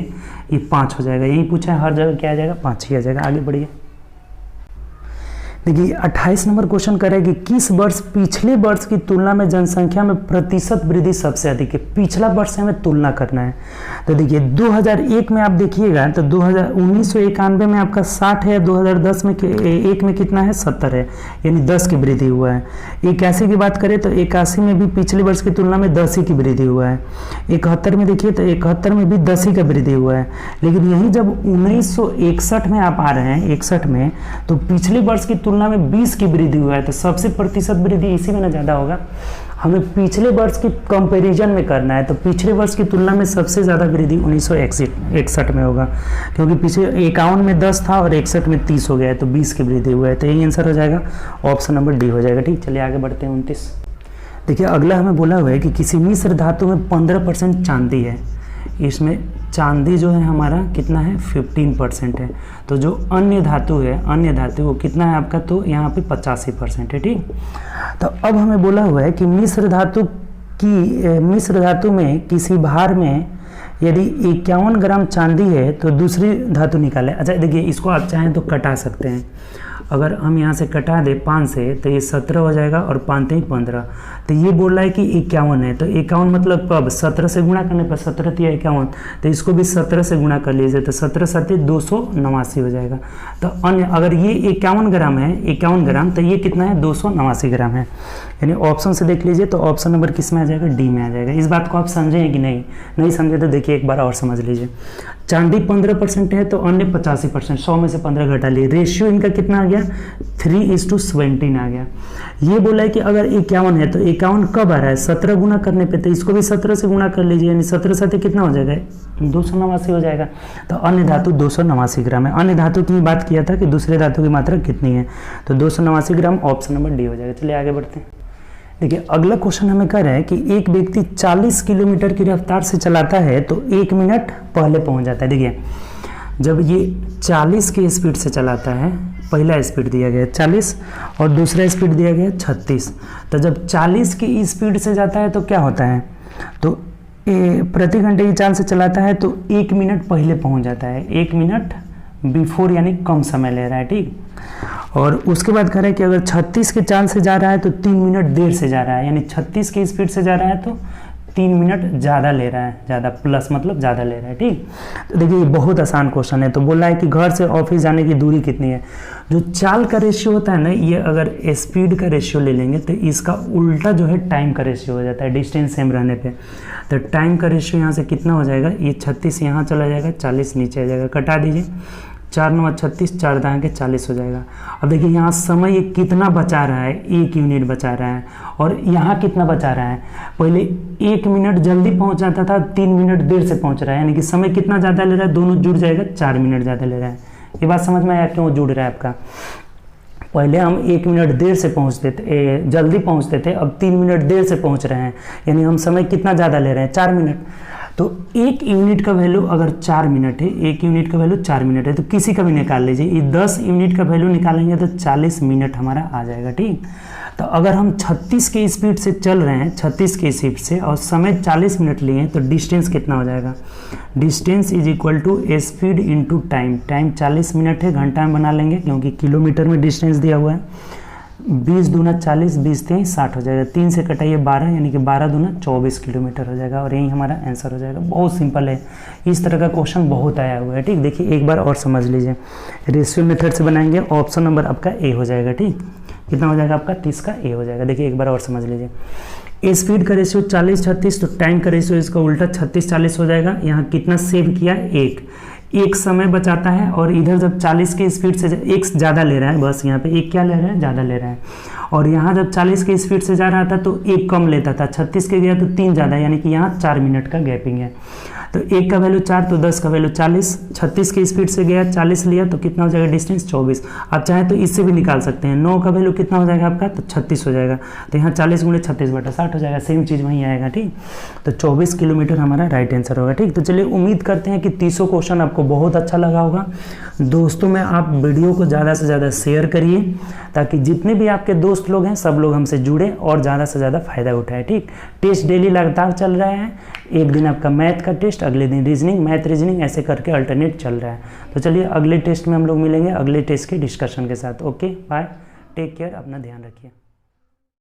Speaker 1: ये 5 हो जाएगा। यही पूछा है, हर जगह क्या आ जाएगा, 5 ही आ जाएगा। आगे बढ़िए, देखिए 28 नंबर क्वेश्चन करेगी, किस वर्ष पिछले वर्ष की तुलना में जनसंख्या में प्रतिशत वृद्धि सबसे अधिक है। पिछला वर्ष से हमें तुलना करना है। तो देखिए 2001 में आप देखिएगा तो 1991 में आपका 60 है, 2010 में एक में कितना है, 70 है, यानी 10 की वृद्धि हुआ है। 81 की बात करें तो 81 में भी पिछले वर्ष की तुलना में 10 ही की वृद्धि हुआ है। 71 में देखिए तो 71 में भी 10 ही का वृद्धि हुआ है। लेकिन यही जब 1961 में आप आ रहे हैं, 61 में, तो पिछले वर्ष की तुलना में 20 की वृद्धि हुआ है। तो सबसे प्रतिशत वृद्धि इसी में ना ज्यादा होगा। हमें पिछले वर्ष की कंपैरिजन में करना है, तो पिछले वर्ष की तुलना में सबसे ज्यादा वृद्धि 1961 में होगा, क्योंकि पिछले 51 में 10 था और 61 में 30 हो गया है, तो 20 की वृद्धि हुआ है। तो यही आंसर हो जाएगा, ऑप्शन नंबर डी हो जाएगा। ठीक, चलिए आगे बढ़ते हैं। 29 देखिए अगला हमें बोला हुआ है कि किसी मिश्र धातु में 15% चांदी है। इसमें चांदी जो है हमारा कितना है, 15% है। तो जो अन्य धातु है, अन्य धातु वो कितना है आपका, तो यहाँ पे 85% है। ठीक, तो अब हमें बोला हुआ है कि मिश्र धातु में किसी भार में यदि 51 ग्राम चांदी है तो दूसरी धातु निकाले। अच्छा देखिए, इसको आप चाहें तो कटा सकते हैं। अगर हम यहाँ से कटा दें 5 से तो ये 17 हो जाएगा और 5 3 15, तो ये बोल रहा है कि 51 है, तो 51 मतलब कब 17 से गुणा करने पर 17 तिया 51, तो इसको भी 17 से गुणा कर लीजिए तो 17 7 289 हो जाएगा। तो अन्य अगर ये 51 ग्राम है 51 ग्राम, तो ये कितना है 289 ग्राम है। यानी ऑप्शन से देख लीजिए तो ऑप्शन नंबर किस में आ जाएगा, डी में आ जाएगा। इस बात को आप समझे हैं कि नहीं समझे तो देखिए एक बार और समझ लीजिए। चांदी 15% है तो अन्य 85%, 100 में से 15 घटा लिए, रेशियो इनका कितना आ गया 3:17 आ गया। ये बोला है कि अगर 51 है तो 51 कब आ रहा है 17 गुना करने पे, तो इसको भी 17 से गुणा कर लीजिए, यानी 17 7 कितना हो जाएगा 289 हो जाएगा। तो अन्य धातु 289 ग्राम है। अन्य धातु की बात किया था कि दूसरे धातु की मात्रा कितनी है, तो 289 ग्राम, ऑप्शन नंबर डी हो जाएगा। चलिए आगे बढ़ते हैं। देखिए अगला क्वेश्चन हमें कह रहा है कि एक व्यक्ति 40 किलोमीटर की रफ्तार से चलाता है तो 1 मिनट पहले पहुंच जाता है। देखिए जब ये 40 की स्पीड से चलाता है, पहला स्पीड दिया गया 40 और दूसरा स्पीड दिया गया 36, तो जब 40 की स्पीड से जाता है तो क्या होता है, तो प्रति घंटे की चाल से चलाता है तो 1 मिनट पहले पहुंच जाता है, 1 मिनट बिफोर, यानी कम समय ले रहा है, ठीक। और उसके बाद कह रहा है कि अगर 36 के चाल से जा रहा है तो 3 मिनट देर से जा रहा है, यानी 36 की स्पीड से जा रहा है तो 3 मिनट ज़्यादा ले रहा है, ज़्यादा प्लस मतलब ज़्यादा ले रहा है, ठीक। तो देखिए ये बहुत आसान क्वेश्चन है। तो बोल रहा है कि घर से ऑफिस जाने की दूरी कितनी है। जो चाल का रेशियो होता है ना, ये अगर स्पीड का रेशियो ले लेंगे तो इसका उल्टा जो है टाइम का रेशियो हो जाता है डिस्टेंस सेम रहने पे। तो टाइम का रेशियो यहाँ से कितना हो जाएगा, ये 36 यहाँ चला जाएगा, 40 नीचे आ जाएगा, कटा दीजिए, 4 9 36, 4 दाएं के 40 हो जाएगा। अब देखिए यहाँ समय ये कितना बचा रहा है, 1 यूनिट बचा रहा है, और यहाँ कितना बचा रहा है, पहले 1 मिनट जल्दी पहुँच जाता था, 3 मिनट देर से पहुँच रहा है, यानी कि समय कितना ज़्यादा ले रहा है, दोनों जुड़ जाएगा, 4 मिनट ज़्यादा ले रहा है। ये बात समझ में आया क्यों जुड़ रहा है आपका। पहले हम 1 मिनट देर से पहुँचते थे, जल्दी पहुँचते थे, अब 3 मिनट देर से पहुँच रहे हैं, यानी हम समय कितना ज़्यादा ले रहे हैं, 4 मिनट। तो 1 यूनिट का वैल्यू अगर 4 मिनट है, 1 यूनिट का वैल्यू 4 मिनट है, तो किसी का भी निकाल लीजिए, ये 10 यूनिट का वैल्यू निकालेंगे तो 40 मिनट हमारा आ जाएगा, ठीक। तो अगर हम 36 की स्पीड से चल रहे हैं, 36 की स्पीड से, और समय 40 मिनट लिए हैं, तो डिस्टेंस कितना हो जाएगा, distance is equal to speed into time. Time 40 minute है, घंटा में बना लेंगे क्योंकि किलोमीटर में डिस्टेंस दिया हुआ है। 20 दूना 40, 20 3 60 हो जाएगा, 3 से कटाइए 12, यानी कि 12 दूना 24 किलोमीटर हो जाएगा, और यही हमारा आंसर हो जाएगा। बहुत सिंपल है, इस तरह का क्वेश्चन बहुत आया हुआ है, ठीक। देखिए एक बार और समझ लीजिए, रेशियो मेथड से बनाएंगे, ऑप्शन नंबर आपका ए हो जाएगा, ठीक। कितना हो जाएगा आपका 30 का ए हो जाएगा। देखिए एक बार और समझ लीजिए, स्पीड का रेशियो 40 36, तो टाइम का रेशियो इसका उल्टा 36 40 हो जाएगा। यहाँ कितना सेव किया, एक समय बचाता है, और इधर जब 40 की स्पीड से एक ज़्यादा ले रहा है, बस यहाँ पे एक क्या ले रहा है, ज़्यादा ले रहा है। और यहाँ जब 40 की स्पीड से जा रहा था तो एक कम लेता था, 36 के गया तो 3 ज़्यादा, यानी कि यहाँ 4 मिनट का गैपिंग है। तो 1 का वैल्यू 4, तो 10 का वैल्यू 40, 36 की स्पीड से गया, 40 लिया, तो कितना हो जाएगा डिस्टेंस 24। आप चाहें तो इससे भी निकाल सकते हैं, 9 का वैल्यू कितना हो जाएगा आपका, तो 36 हो जाएगा, तो यहाँ 40 × 36/60 हो जाएगा, सेम चीज़ वहीं आएगा, ठीक। तो 24 किलोमीटर हमारा राइट आंसर होगा, ठीक। तो चलिए उम्मीद करते हैं कि 30 क्वेश्चन आपको बहुत अच्छा लगा होगा। दोस्तों में आप वीडियो को ज़्यादा से ज़्यादा शेयर करिए, ताकि जितने भी आपके दोस्त लोग हैं सब लोग हमसे जुड़े और ज़्यादा से ज़्यादा फ़ायदा उठाएं, ठीक। टेस्ट डेली लगातार चल रहा है, एक दिन आपका मैथ का टेस्ट, अगले दिन रीजनिंग, मैथ रीजनिंग, ऐसे करके अल्टरनेट चल रहा है। तो चलिए अगले टेस्ट में हम लोग मिलेंगे, अगले टेस्ट के डिस्कशन के साथ। ओके बाय, टेक केयर, अपना ध्यान रखिए।